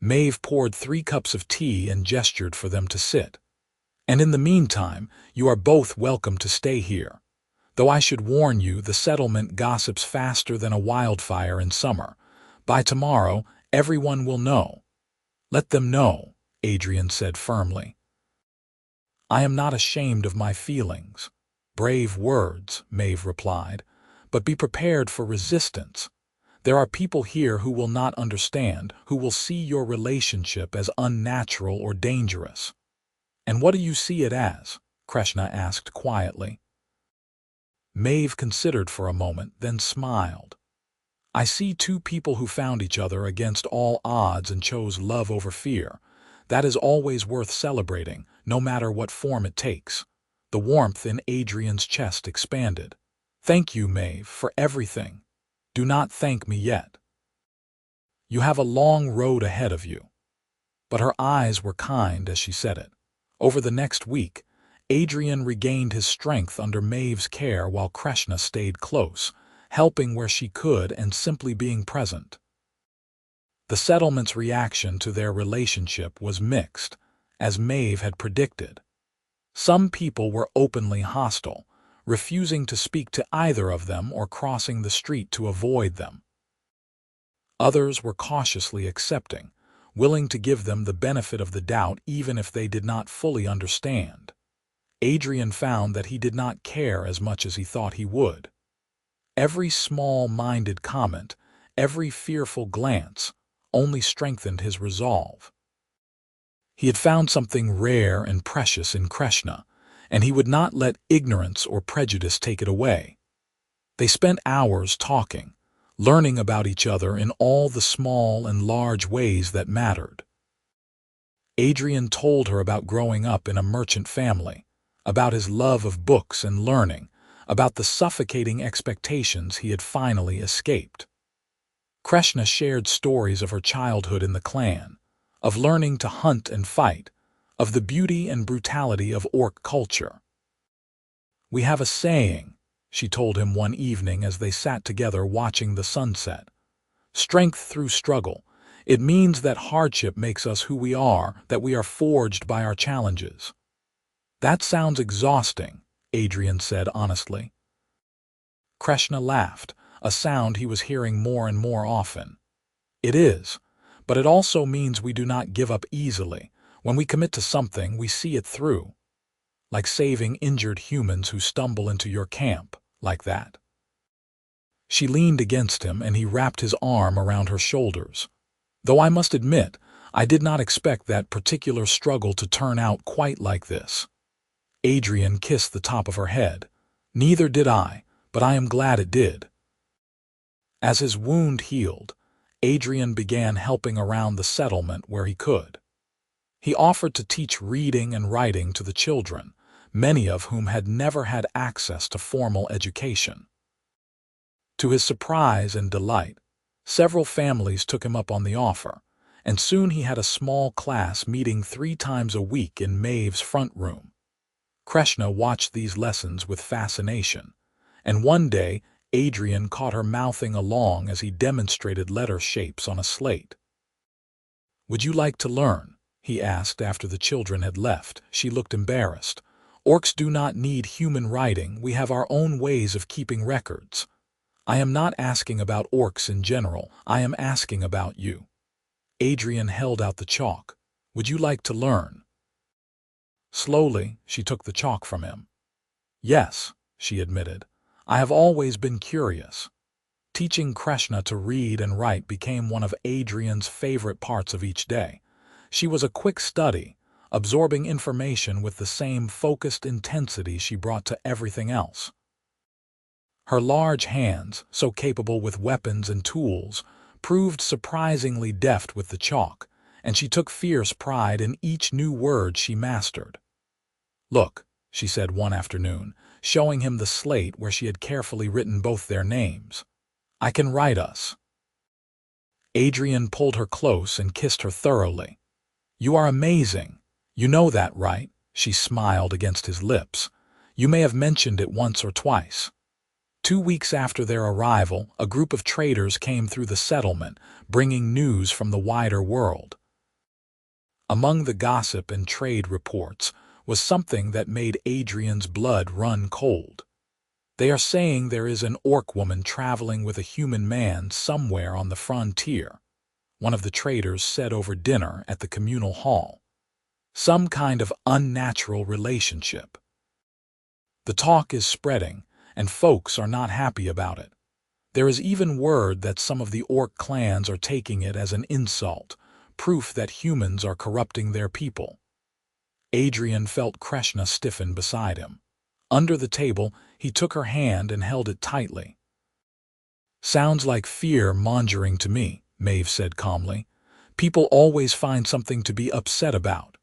Maeve poured 3 cups of tea and gestured for them to sit. And in the meantime, you are both welcome to stay here. Though I should warn you, the settlement gossips faster than a wildfire in summer. By tomorrow, everyone will know. Let them know, Adrian said firmly. I am not ashamed of my feelings. Brave words, Maeve replied, but be prepared for resistance. There are people here who will not understand, who will see your relationship as unnatural or dangerous. And what do you see it as? Kreshna asked quietly. Maeve considered for a moment, then smiled. I see 2 people who found each other against all odds and chose love over fear. That is always worth celebrating, no matter what form it takes. The warmth in Adrian's chest expanded. Thank you, Maeve, for everything. Do not thank me yet. You have a long road ahead of you. But her eyes were kind as she said it. Over the next week, Adrian regained his strength under Maeve's care while Kreshna stayed close, helping where she could and simply being present. The settlement's reaction to their relationship was mixed, as Maeve had predicted. Some people were openly hostile, refusing to speak to either of them or crossing the street to avoid them. Others were cautiously accepting, willing to give them the benefit of the doubt even if they did not fully understand. Adrian found that he did not care as much as he thought he would. Every small-minded comment, every fearful glance, only strengthened his resolve. He had found something rare and precious in Kreshna, and he would not let ignorance or prejudice take it away. They spent hours talking, learning about each other in all the small and large ways that mattered. Adrian told her about growing up in a merchant family, about his love of books and learning, about the suffocating expectations he had finally escaped. Kreshna shared stories of her childhood in the clan, of learning to hunt and fight, of the beauty and brutality of orc culture. "We have a saying," she told him one evening as they sat together watching the sunset. "Strength through struggle. It means that hardship makes us who we are, that we are forged by our challenges." "That sounds exhausting," Adrian said honestly. Kreshna laughed, a sound he was hearing more and more often. "It is, but it also means we do not give up easily. When we commit to something, we see it through. Like saving injured humans who stumble into your camp, like that." She leaned against him and he wrapped his arm around her shoulders. "Though I must admit, I did not expect that particular struggle to turn out quite like this." Adrian kissed the top of her head. "Neither did I, but I am glad it did." As his wound healed, Adrian began helping around the settlement where he could. He offered to teach reading and writing to the children, many of whom had never had access to formal education. To his surprise and delight, several families took him up on the offer, and soon he had a small class meeting 3 times a week in Maeve's front room. Kreshna watched these lessons with fascination, and one day Adrian caught her mouthing along as he demonstrated letter shapes on a slate. "Would you like to learn?" he asked after the children had left. She looked embarrassed. "Orcs do not need human writing. We have our own ways of keeping records." "I am not asking about orcs in general. I am asking about you." Adrian held out the chalk. "Would you like to learn?" Slowly, she took the chalk from him. "Yes," she admitted. "I have always been curious." Teaching Kreshna to read and write became one of Adrian's favorite parts of each day. She was a quick study, absorbing information with the same focused intensity she brought to everything else. Her large hands, so capable with weapons and tools, proved surprisingly deft with the chalk, and she took fierce pride in each new word she mastered. "Look," she said one afternoon, showing him the slate where she had carefully written both their names. "I can write us." Adrian pulled her close and kissed her thoroughly. "You are amazing. You know that, right?" She smiled against his lips. "You may have mentioned it once or twice." 2 weeks after their arrival, a group of traders came through the settlement, bringing news from the wider world. Among the gossip and trade reports was something that made Adrian's blood run cold. "They are saying there is an orc woman traveling with a human man somewhere on the frontier," one of the traders said over dinner at the communal hall. "Some kind of unnatural relationship. The talk is spreading, and folks are not happy about it. There is even word that some of the orc clans are taking it as an insult, proof that humans are corrupting their people." Adrian felt Kreshna stiffen beside him. Under the table, he took her hand and held it tightly. "Sounds like fear-mongering to me," Maeve said calmly. "People always find something to be upset about."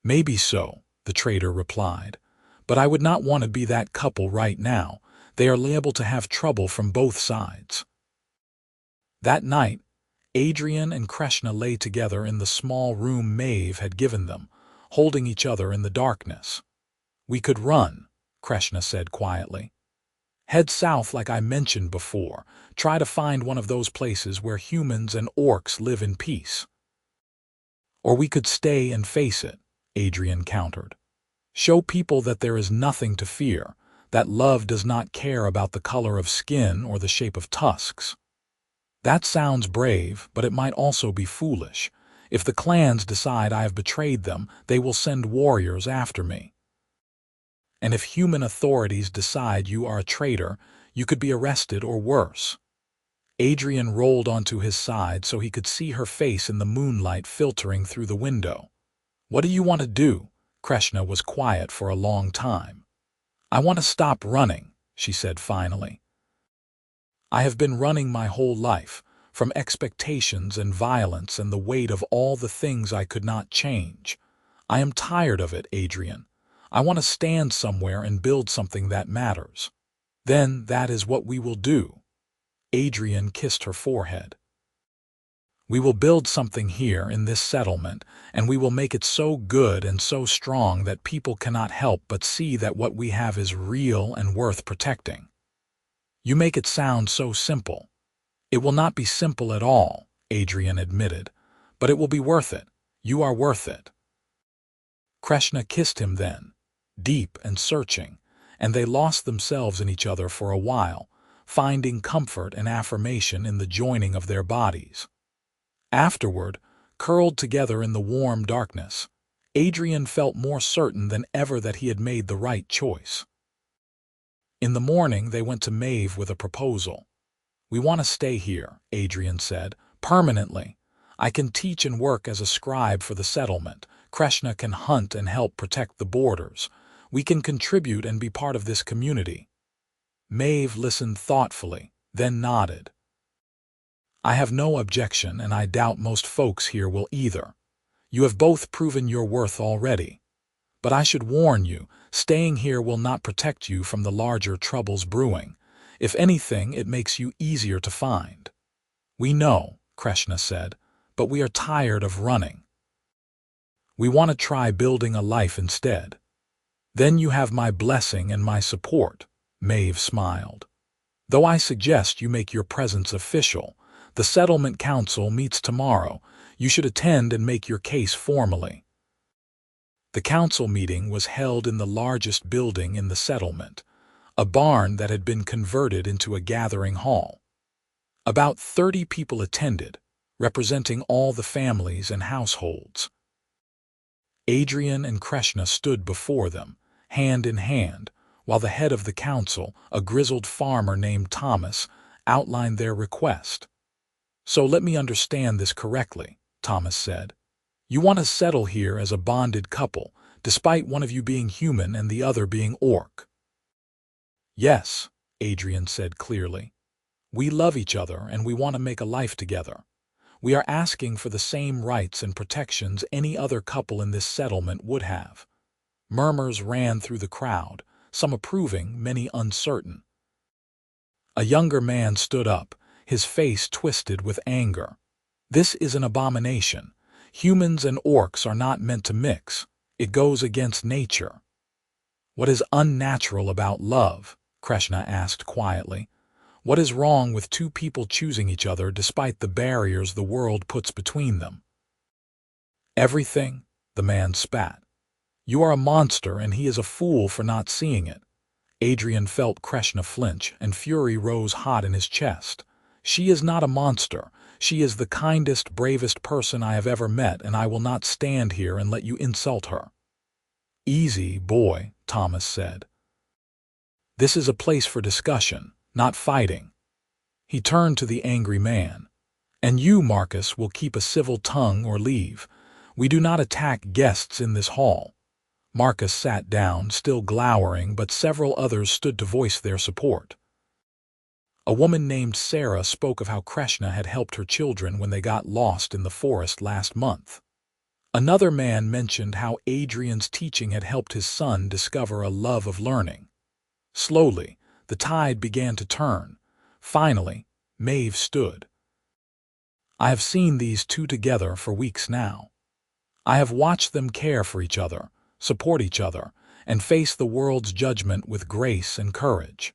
"Maybe so," the trader replied. "But I would not want to be that couple right now. They are liable to have trouble from both sides." That night, Adrian and Kreshna lay together in the small room Maeve had given them, holding each other in the darkness. "We could run," Kreshna said quietly. "Head south like I mentioned before. Try to find one of those places where humans and orcs live in peace." "Or we could stay and face it," Adrian countered. "Show people that there is nothing to fear, that love does not care about the color of skin or the shape of tusks." "That sounds brave, but it might also be foolish. If the clans decide I have betrayed them, they will send warriors after me. And if human authorities decide you are a traitor, you could be arrested or worse." Adrian rolled onto his side so he could see her face in the moonlight filtering through the window. "What do you want to do?" Kreshna was quiet for a long time. "I want to stop running," she said finally. "I have been running my whole life, from expectations and violence and the weight of all the things I could not change. I am tired of it, Adrian. I want to stand somewhere and build something that matters. Then that is what we will do." Adrian kissed her forehead. "We will build something here in this settlement, and we will make it so good and so strong that people cannot help but see that what we have is real and worth protecting." "You make it sound so simple." "It will not be simple at all," Adrian admitted, "but it will be worth it. You are worth it." Kreshna kissed him then, deep and searching, and they lost themselves in each other for a while, finding comfort and affirmation in the joining of their bodies. Afterward, curled together in the warm darkness, Adrian felt more certain than ever that he had made the right choice. In the morning, they went to Maeve with a proposal. "We want to stay here," Adrian said, "permanently. I can teach and work as a scribe for the settlement. Kreshna can hunt and help protect the borders. We can contribute and be part of this community." Maeve listened thoughtfully, then nodded. "I have no objection, and I doubt most folks here will either. You have both proven your worth already. But I should warn you, staying here will not protect you from the larger troubles brewing. If anything, it makes you easier to find." "We know," Kreshna said, "but we are tired of running. We want to try building a life instead." "Then you have my blessing and my support," Maeve smiled. "Though I suggest you make your presence official. The settlement council meets tomorrow. You should attend and make your case formally." The council meeting was held in the largest building in the settlement, a barn that had been converted into a gathering hall. About 30 people attended, representing all the families and households. Adrian and Kreshna stood before them, hand in hand, while the head of the council, a grizzled farmer named Thomas, outlined their request. "So let me understand this correctly," Thomas said. "You want to settle here as a bonded couple, despite one of you being human and the other being orc?" "Yes," Adrian said clearly. "We love each other and we want to make a life together. We are asking for the same rights and protections any other couple in this settlement would have." Murmurs ran through the crowd, some approving, many uncertain. A younger man stood up, his face twisted with anger. "This is an abomination. Humans and orcs are not meant to mix. It goes against nature." "What is unnatural about love?" Kreshna asked quietly. "What is wrong with two people choosing each other despite the barriers the world puts between them?" "Everything," the man spat. "You are a monster and he is a fool for not seeing it." Adrian felt Kreshna flinch and fury rose hot in his chest. "She is not a monster. She is the kindest, bravest person I have ever met, and I will not stand here and let you insult her." "Easy, boy," Thomas said. "This is a place for discussion, not fighting." He turned to the angry man. "And you, Marcus, will keep a civil tongue or leave. We do not attack guests in this hall." Marcus sat down, still glowering, but several others stood to voice their support. A woman named Sarah spoke of how Kreshna had helped her children when they got lost in the forest last month. Another man mentioned how Adrian's teaching had helped his son discover a love of learning. Slowly, the tide began to turn. Finally, Maeve stood. "I have seen these two together for weeks now. I have watched them care for each other, support each other, and face the world's judgment with grace and courage.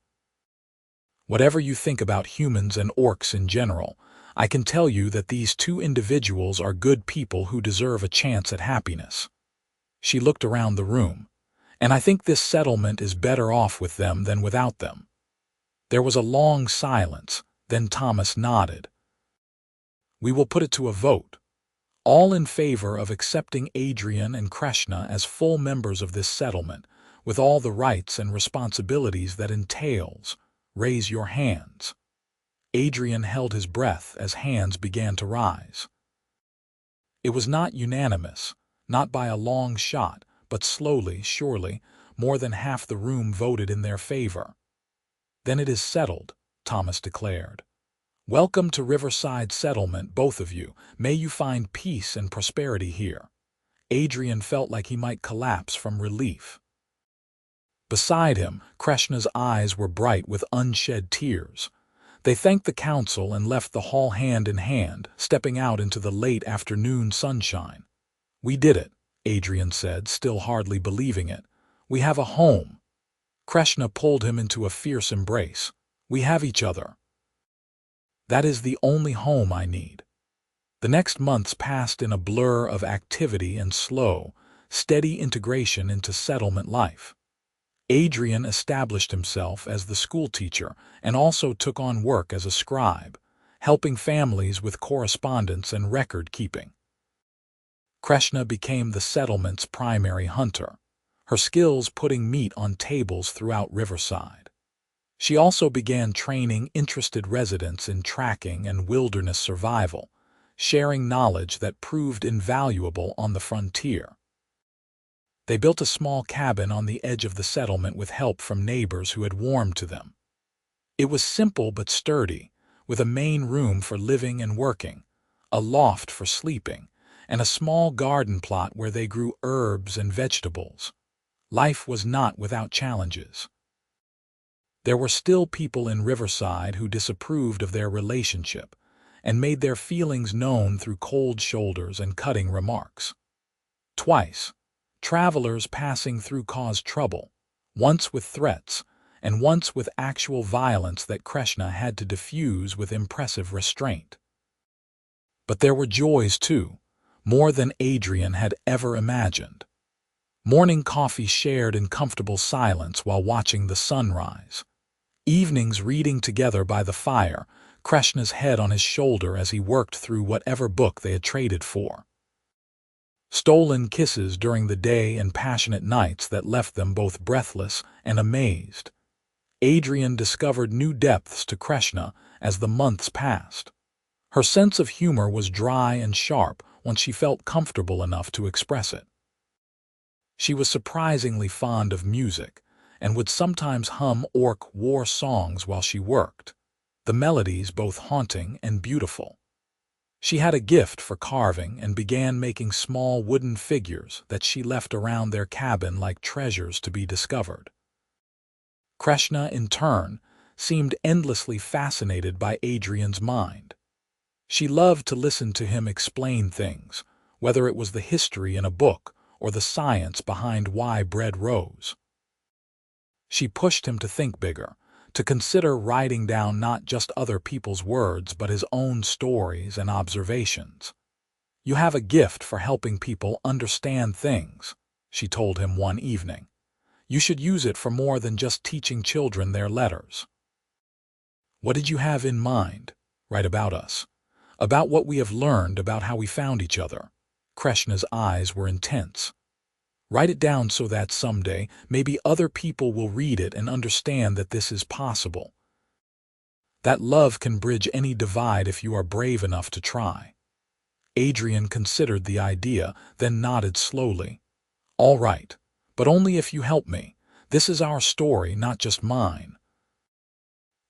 Whatever you think about humans and orcs in general, I can tell you that these two individuals are good people who deserve a chance at happiness." She looked around the room. "And I think this settlement is better off with them than without them." There was a long silence, then Thomas nodded. "We will put it to a vote. All in favor of accepting Adrian and Kreshna as full members of this settlement, with all the rights and responsibilities that entails, raise your hands." Adrian held his breath as hands began to rise. It was not unanimous. not by a long shot, but slowly, surely, more than half the room voted in their favor. "Then it is settled," Thomas declared. "Welcome to Riverside Settlement, both of you. May you find peace and prosperity here." Adrian felt like he might collapse from relief. Beside him, Kreshna's eyes were bright with unshed tears. They thanked the council and left the hall hand in hand, stepping out into the late afternoon sunshine. "We did it," Adrian said, still hardly believing it. "We have a home." Kreshna pulled him into a fierce embrace. "We have each other. That is the only home I need." The next months passed in a blur of activity and slow, steady integration into settlement life. Adrian established himself as the schoolteacher and also took on work as a scribe, helping families with correspondence and record-keeping. Kreshna became the settlement's primary hunter, her skills putting meat on tables throughout Riverside. She also began training interested residents in tracking and wilderness survival, sharing knowledge that proved invaluable on the frontier. They built a small cabin on the edge of the settlement with help from neighbors who had warmed to them. It was simple but sturdy, with a main room for living and working, a loft for sleeping, and a small garden plot where they grew herbs and vegetables. Life was not without challenges. There were still people in Riverside who disapproved of their relationship and made their feelings known through cold shoulders and cutting remarks. Twice, travelers passing through caused trouble, once with threats, and once with actual violence that Kreshna had to diffuse with impressive restraint. But there were joys too, more than Adrian had ever imagined. Morning coffee shared in comfortable silence while watching the sunrise. Evenings reading together by the fire, Kreshna's head on his shoulder as he worked through whatever book they had traded for. Stolen kisses during the day and passionate nights that left them both breathless and amazed. Adrian discovered new depths to Kreshna as the months passed. Her sense of humor was dry and sharp once she felt comfortable enough to express it. She was surprisingly fond of music and would sometimes hum orc war songs while she worked, the melodies both haunting and beautiful. She had a gift for carving and began making small wooden figures that she left around their cabin like treasures to be discovered. Kreshna, in turn, seemed endlessly fascinated by Adrian's mind. She loved to listen to him explain things, whether it was the history in a book or the science behind why bread rose. She pushed him to think bigger, to consider writing down not just other people's words but his own stories and observations. "You have a gift for helping people understand things," she told him one evening. "You should use it for more than just teaching children their letters." "What did you have in mind?" "Write about us. About what we have learned, about how we found each other." Kreshna's eyes were intense. "Write it down so that someday maybe other people will read it and understand that this is possible. That love can bridge any divide if you are brave enough to try." Adrian considered the idea, then nodded slowly. "All right, but only if you help me. This is our story, not just mine."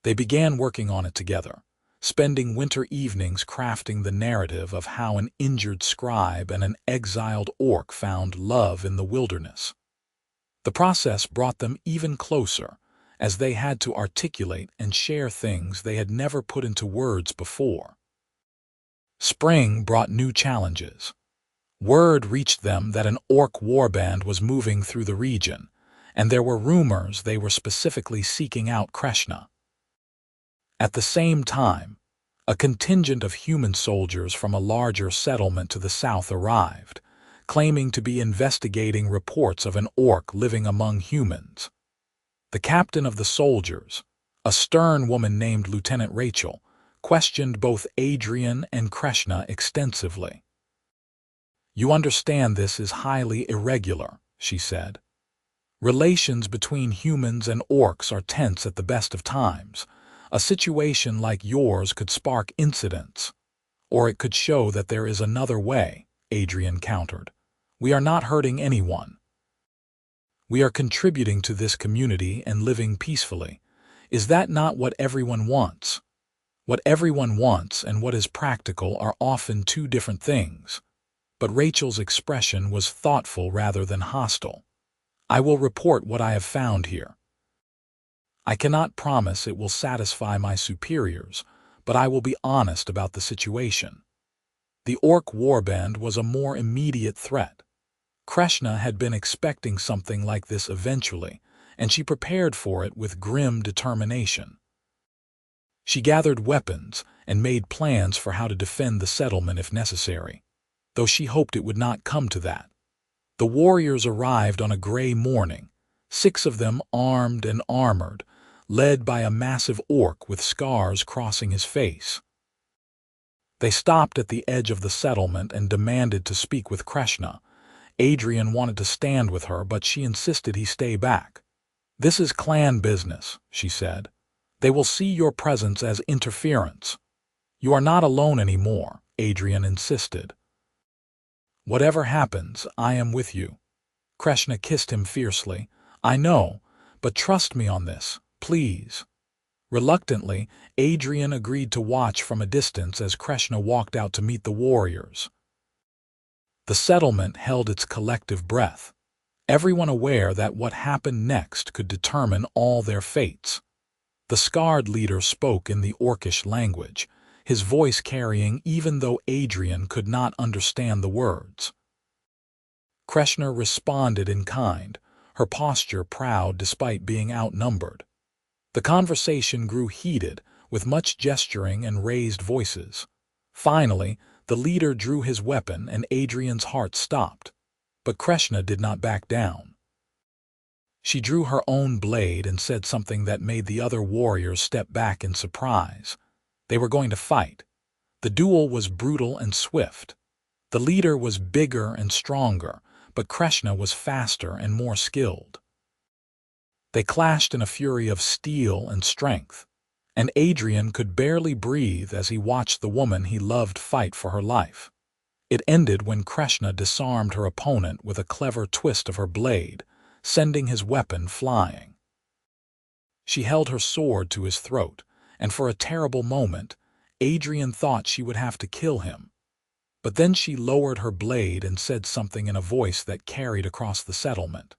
They began working on it together, spending winter evenings crafting the narrative of how an injured scribe and an exiled orc found love in the wilderness. The process brought them even closer, as they had to articulate and share things they had never put into words before. Spring brought new challenges. Word reached them that an orc warband was moving through the region, and there were rumors they were specifically seeking out Kreshna. At the same time, a contingent of human soldiers from a larger settlement to the south arrived, claiming to be investigating reports of an orc living among humans. The captain of the soldiers, a stern woman named Lieutenant Rachel, questioned both Adrian and Kreshna extensively. "You understand this is highly irregular," she said. "Relations between humans and orcs are tense at the best of times. A situation like yours could spark incidents. Or it could show that there is another way," Adrian countered. We are not hurting anyone. We are contributing to this community and living peacefully. Is that not what everyone wants? What everyone wants and what is practical are often two different things. But Rachel's expression was thoughtful rather than hostile. I will report what I have found here. I cannot promise it will satisfy my superiors, but I will be honest about the situation. The orc warband was a more immediate threat. Kreshna had been expecting something like this eventually, and she prepared for it with grim determination. She gathered weapons and made plans for how to defend the settlement if necessary, though she hoped it would not come to that. The warriors arrived on a gray morning, 6 of them armed and armored, led by a massive orc with scars crossing his face. They stopped at the edge of the settlement and demanded to speak with Kreshna. Adrian wanted to stand with her, but she insisted he stay back. "This is clan business," she said. "They will see your presence as interference." "You are not alone anymore," Adrian insisted. "Whatever happens, I am with you." Kreshna kissed him fiercely. "I know, but trust me on this, please." Reluctantly, Adrian agreed to watch from a distance as Kreshna walked out to meet the warriors. The settlement held its collective breath, everyone aware that what happened next could determine all their fates. The scarred leader spoke in the orcish language, his voice carrying even though Adrian could not understand the words. Kreshna responded in kind, her posture proud despite being outnumbered. The conversation grew heated, with much gesturing and raised voices. Finally, the leader drew his weapon and Adrian's heart stopped. But Kreshna did not back down. She drew her own blade and said something that made the other warriors step back in surprise. They were going to fight. The duel was brutal and swift. The leader was bigger and stronger, but Kreshna was faster and more skilled. They clashed in a fury of steel and strength, and Adrian could barely breathe as he watched the woman he loved fight for her life. It ended when Kreshna disarmed her opponent with a clever twist of her blade, sending his weapon flying. She held her sword to his throat, and for a terrible moment, Adrian thought she would have to kill him. But then she lowered her blade and said something in a voice that carried across the settlement.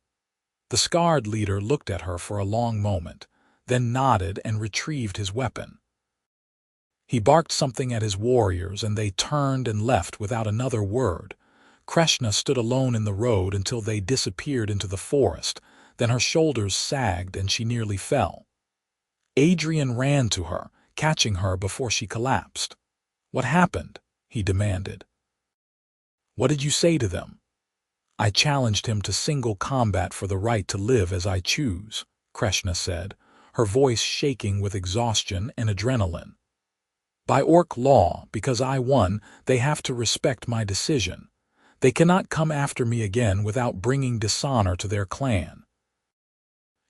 The scarred leader looked at her for a long moment, then nodded and retrieved his weapon. He barked something at his warriors and they turned and left without another word. Kreshna stood alone in the road until they disappeared into the forest, then her shoulders sagged and she nearly fell. Adrian ran to her, catching her before she collapsed. "What happened?" he demanded. "What did you say to them?" "I challenged him to single combat for the right to live as I choose," Kreshna said, her voice shaking with exhaustion and adrenaline. "By orc law, because I won, they have to respect my decision. They cannot come after me again without bringing dishonor to their clan."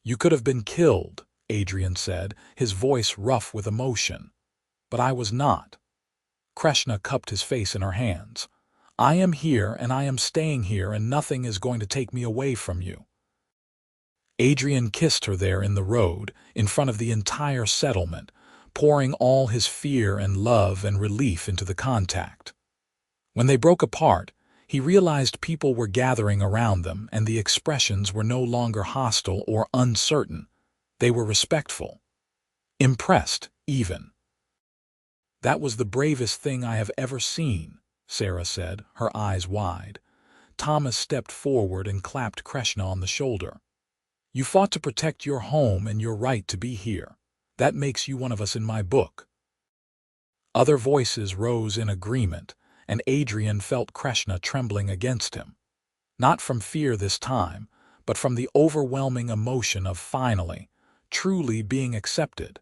"You could have been killed," Adrian said, his voice rough with emotion. "But I was not." Kreshna cupped his face in her hands. "I am here and I am staying here and nothing is going to take me away from you." Adrian kissed her there in the road, in front of the entire settlement, pouring all his fear and love and relief into the contact. When they broke apart, he realized people were gathering around them and the expressions were no longer hostile or uncertain. They were respectful. Impressed, even. "That was the bravest thing I have ever seen," Sarah said, her eyes wide. Thomas stepped forward and clapped Kreshna on the shoulder. "You fought to protect your home and your right to be here. That makes you one of us in my book." Other voices rose in agreement, and Adrian felt Kreshna trembling against him. Not from fear this time, but from the overwhelming emotion of finally, truly being accepted.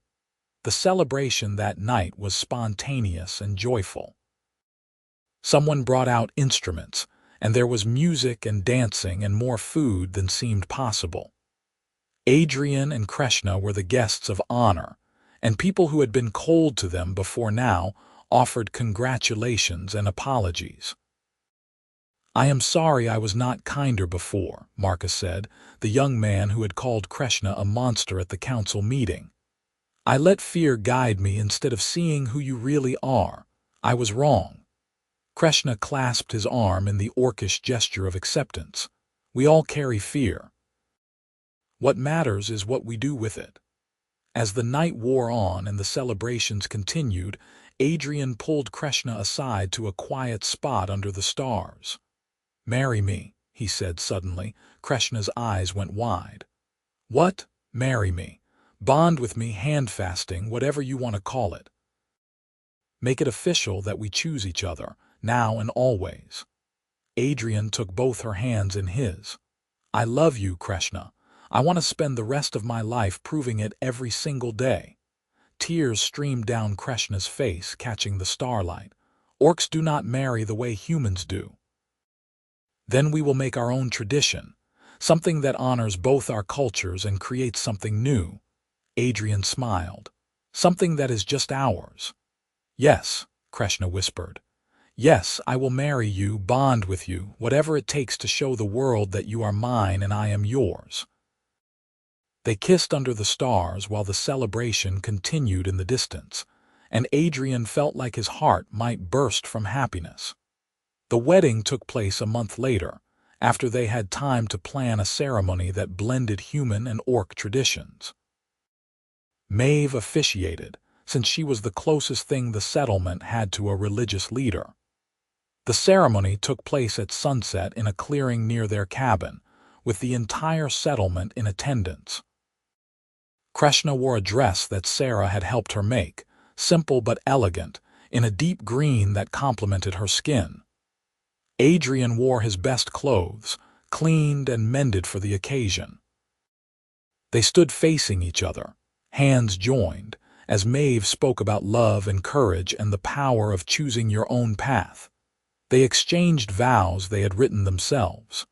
The celebration that night was spontaneous and joyful. Someone brought out instruments, and there was music and dancing and more food than seemed possible. Adrian and Kreshna were the guests of honor, and people who had been cold to them before now offered congratulations and apologies. "I am sorry I was not kinder before," Marcus said, the young man who had called Kreshna a monster at the council meeting. "I let fear guide me instead of seeing who you really are. I was wrong." Kreshna clasped his arm in the orcish gesture of acceptance. "We all carry fear. What matters is what we do with it." As the night wore on and the celebrations continued, Adrian pulled Kreshna aside to a quiet spot under the stars. "Marry me," he said suddenly. Kreshna's eyes went wide. "What? Marry me? Bond with me, hand-fasting, whatever you want to call it. Make it official that we choose each other, now and always." Adrian took both her hands in his. "I love you, Kreshna. I want to spend the rest of my life proving it every single day." Tears streamed down Kreshna's face, catching the starlight. "Orcs do not marry the way humans do." "Then we will make our own tradition, something that honors both our cultures and creates something new." Adrian smiled. "Something that is just ours." "Yes," Kreshna whispered. "Yes, I will marry you, bond with you, whatever it takes to show the world that you are mine and I am yours." They kissed under the stars while the celebration continued in the distance, and Adrian felt like his heart might burst from happiness. The wedding took place a month later, after they had time to plan a ceremony that blended human and orc traditions. Maeve officiated, since she was the closest thing the settlement had to a religious leader. The ceremony took place at sunset in a clearing near their cabin, with the entire settlement in attendance. Kreshna wore a dress that Sarah had helped her make, simple but elegant, in a deep green that complemented her skin. Adrian wore his best clothes, cleaned and mended for the occasion. They stood facing each other, hands joined, as Maeve spoke about love and courage and the power of choosing your own path. They exchanged vows they had written themselves.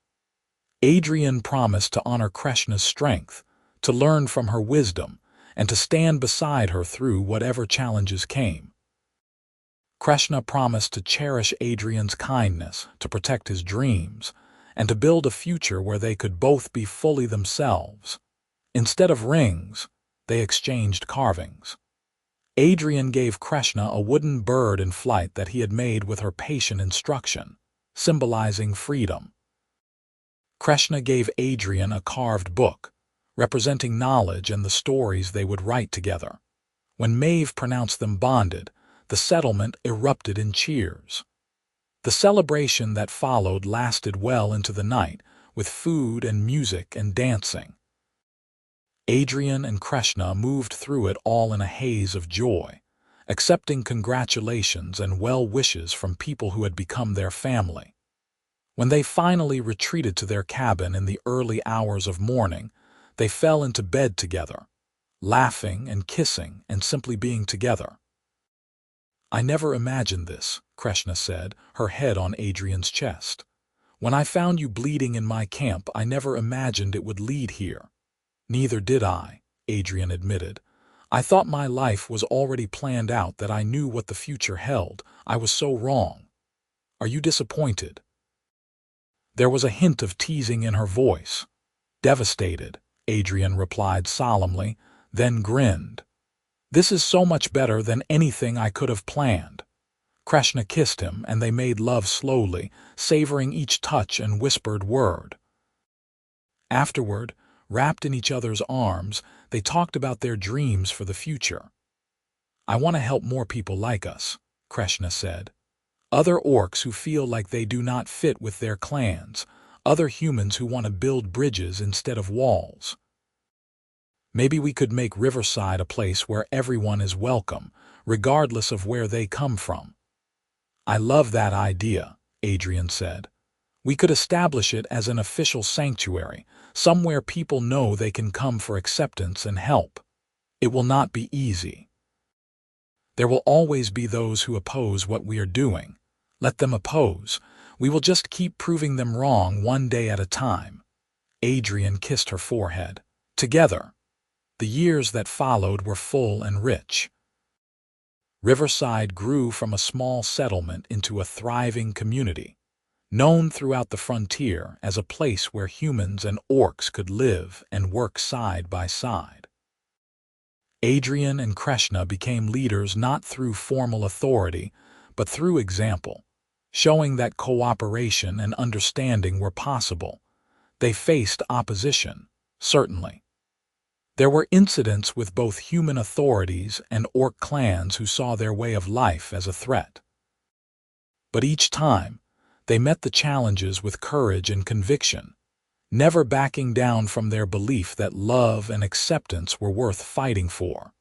Adrian promised to honor Kreshna's strength, to learn from her wisdom, and to stand beside her through whatever challenges came. Kreshna promised to cherish Adrian's kindness, to protect his dreams, and to build a future where they could both be fully themselves. Instead of rings, they exchanged carvings. Adrian gave Kreshna a wooden bird in flight that he had made with her patient instruction, symbolizing freedom. Kreshna gave Adrian a carved book, representing knowledge and the stories they would write together. When Maeve pronounced them bonded, the settlement erupted in cheers. The celebration that followed lasted well into the night, with food and music and dancing. Adrian and Kreshna moved through it all in a haze of joy, accepting congratulations and well wishes from people who had become their family. When they finally retreated to their cabin in the early hours of morning, they fell into bed together, laughing and kissing and simply being together. "I never imagined this," Kreshna said, her head on Adrian's chest. "When I found you bleeding in my camp, I never imagined it would lead here." "Neither did I," Adrian admitted. "I thought my life was already planned out, that I knew what the future held. I was so wrong. Are you disappointed?" There was a hint of teasing in her voice. "Devastated," Adrian replied solemnly, then grinned. "This is so much better than anything I could have planned." Kreshna kissed him, and they made love slowly, savoring each touch and whispered word. Afterward, wrapped in each other's arms, they talked about their dreams for the future. "I want to help more people like us," Kreshna said. "Other orcs who feel like they do not fit with their clans, other humans who want to build bridges instead of walls. Maybe we could make Riverside a place where everyone is welcome, regardless of where they come from." "I love that idea," Adrian said. "We could establish it as an official sanctuary, somewhere people know they can come for acceptance and help. It will not be easy. There will always be those who oppose what we are doing. Let them oppose. We will just keep proving them wrong one day at a time." Adrian kissed her forehead. Together. The years that followed were full and rich. Riverside grew from a small settlement into a thriving community. known throughout the frontier as a place where humans and orcs could live and work side by side. Adrian and Kreshna became leaders not through formal authority, but through example, showing that cooperation and understanding were possible. They faced opposition, certainly. There were incidents with both human authorities and orc clans who saw their way of life as a threat. But each time, they met the challenges with courage and conviction, never backing down from their belief that love and acceptance were worth fighting for.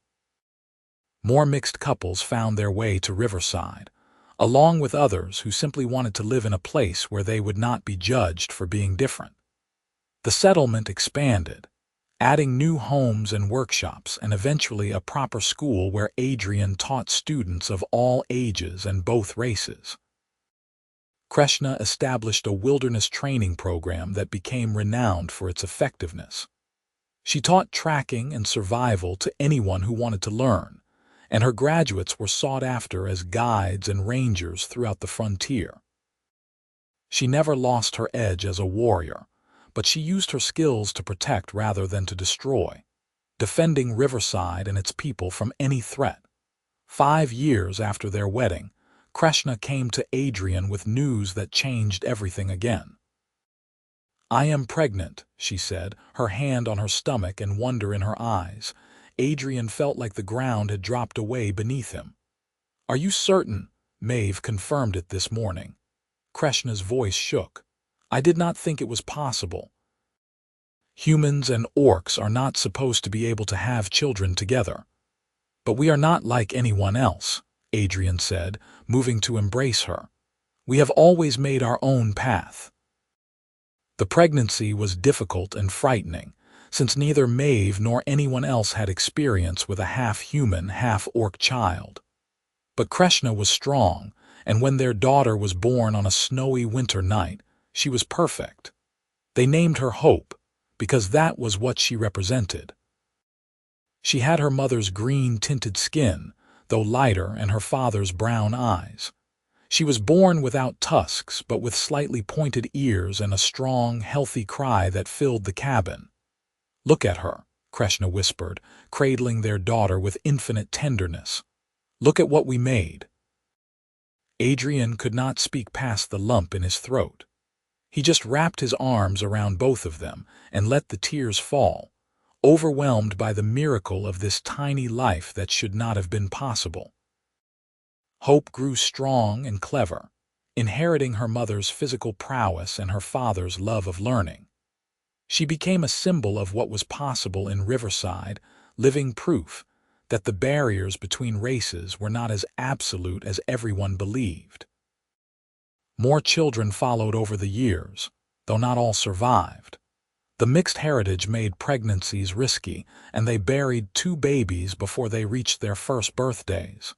More mixed couples found their way to Riverside, along with others who simply wanted to live in a place where they would not be judged for being different. The settlement expanded, adding new homes and workshops and eventually a proper school where Adrian taught students of all ages and both races. Kreshna established a wilderness training program that became renowned for its effectiveness. She taught tracking and survival to anyone who wanted to learn, and her graduates were sought after as guides and rangers throughout the frontier. She never lost her edge as a warrior, but she used her skills to protect rather than to destroy, defending Riverside and its people from any threat. 5 years after their wedding, Kreshna came to Adrian with news that changed everything again. "I am pregnant," she said, her hand on her stomach and wonder in her eyes. Adrian felt like the ground had dropped away beneath him. "Are you certain?" Maeve confirmed it this morning. Kreshna's voice shook. "I did not think it was possible. Humans and orcs are not supposed to be able to have children together. But we are not like anyone else," Adrian said, moving to embrace her. "We have always made our own path." The pregnancy was difficult and frightening, since neither Maeve nor anyone else had experience with a half-human, half-orc child. But Kreshna was strong, and when their daughter was born on a snowy winter night, she was perfect. They named her Hope, because that was what she represented. She had her mother's green-tinted skin, though lighter, and her father's brown eyes. She was born without tusks, but with slightly pointed ears and a strong, healthy cry that filled the cabin. "Look at her," Kreshna whispered, cradling their daughter with infinite tenderness. "Look at what we made." Adrian could not speak past the lump in his throat. He just wrapped his arms around both of them and let the tears fall, overwhelmed by the miracle of this tiny life that should not have been possible. Hope grew strong and clever, inheriting her mother's physical prowess and her father's love of learning. She became a symbol of what was possible in Riverside, living proof that the barriers between races were not as absolute as everyone believed. More children followed over the years, though not all survived. The mixed heritage made pregnancies risky, and they buried 2 babies before they reached their first birthdays.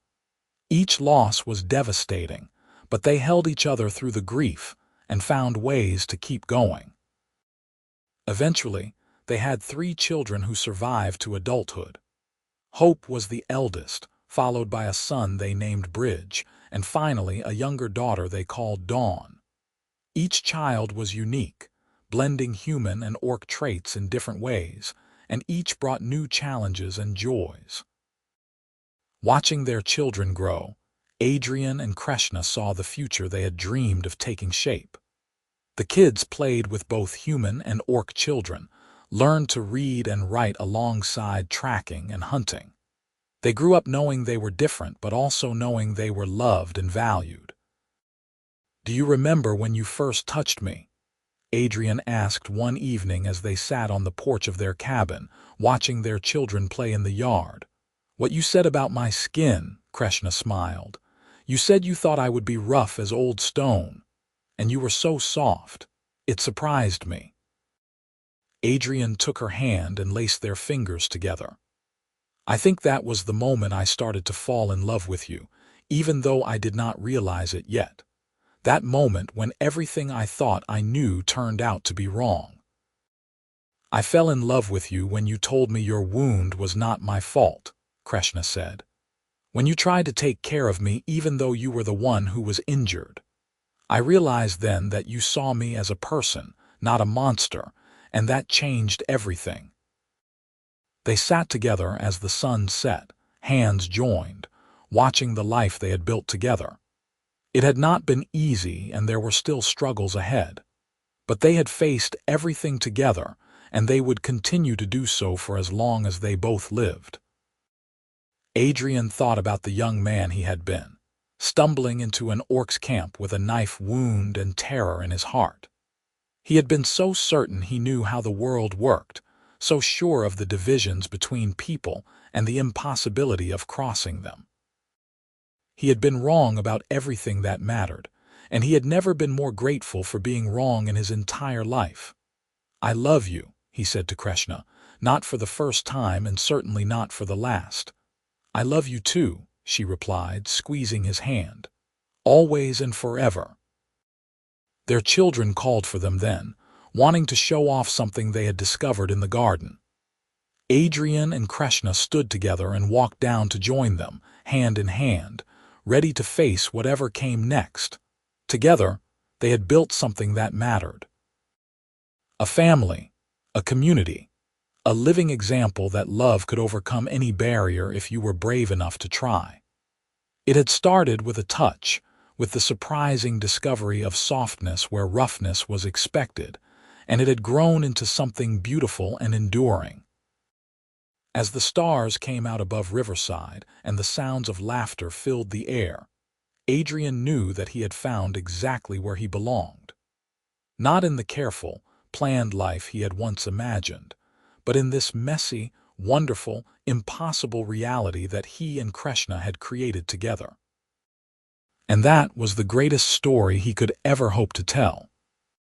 Each loss was devastating, but they held each other through the grief and found ways to keep going. Eventually, they had 3 children who survived to adulthood. Hope was the eldest, followed by a son they named Bridge, and finally a younger daughter they called Dawn. Each child was unique, blending human and orc traits in different ways, and each brought new challenges and joys. Watching their children grow, Adrian and Kreshna saw the future they had dreamed of taking shape. The kids played with both human and orc children, learned to read and write alongside tracking and hunting. They grew up knowing they were different, but also knowing they were loved and valued. "Do you remember when you first touched me?" Adrian asked one evening as they sat on the porch of their cabin, watching their children play in the yard. "What you said about my skin," Kreshna smiled. "You said you thought I would be rough as old stone. And you were so soft. It surprised me." Adrian took her hand and laced their fingers together. "I think that was the moment I started to fall in love with you, even though I did not realize it yet. That moment when everything I thought I knew turned out to be wrong. I fell in love with you when you told me your wound was not my fault," Kreshna said. "When you tried to take care of me even though you were the one who was injured. I realized then that you saw me as a person, not a monster, and that changed everything." They sat together as the sun set, hands joined, watching the life they had built together. It had not been easy, and there were still struggles ahead. But they had faced everything together, and they would continue to do so for as long as they both lived. Adrian thought about the young man he had been, stumbling into an orc's camp with a knife wound and terror in his heart. He had been so certain he knew how the world worked, so sure of the divisions between people and the impossibility of crossing them. He had been wrong about everything that mattered, and he had never been more grateful for being wrong in his entire life. "I love you," he said to Kreshna, "not for the first time and certainly not for the last." "I love you too," she replied, squeezing his hand. "Always and forever." Their children called for them then, wanting to show off something they had discovered in the garden. Adrian and Kreshna stood together and walked down to join them, hand in hand, ready to face whatever came next. Together, they had built something that mattered. A family, a community, a living example that love could overcome any barrier if you were brave enough to try. It had started with a touch, with the surprising discovery of softness where roughness was expected, and it had grown into something beautiful and enduring. As the stars came out above Riverside and the sounds of laughter filled the air, Adrian knew that he had found exactly where he belonged. Not in the careful, planned life he had once imagined, but in this messy, wonderful, impossible reality that he and Kreshna had created together. And that was the greatest story he could ever hope to tell.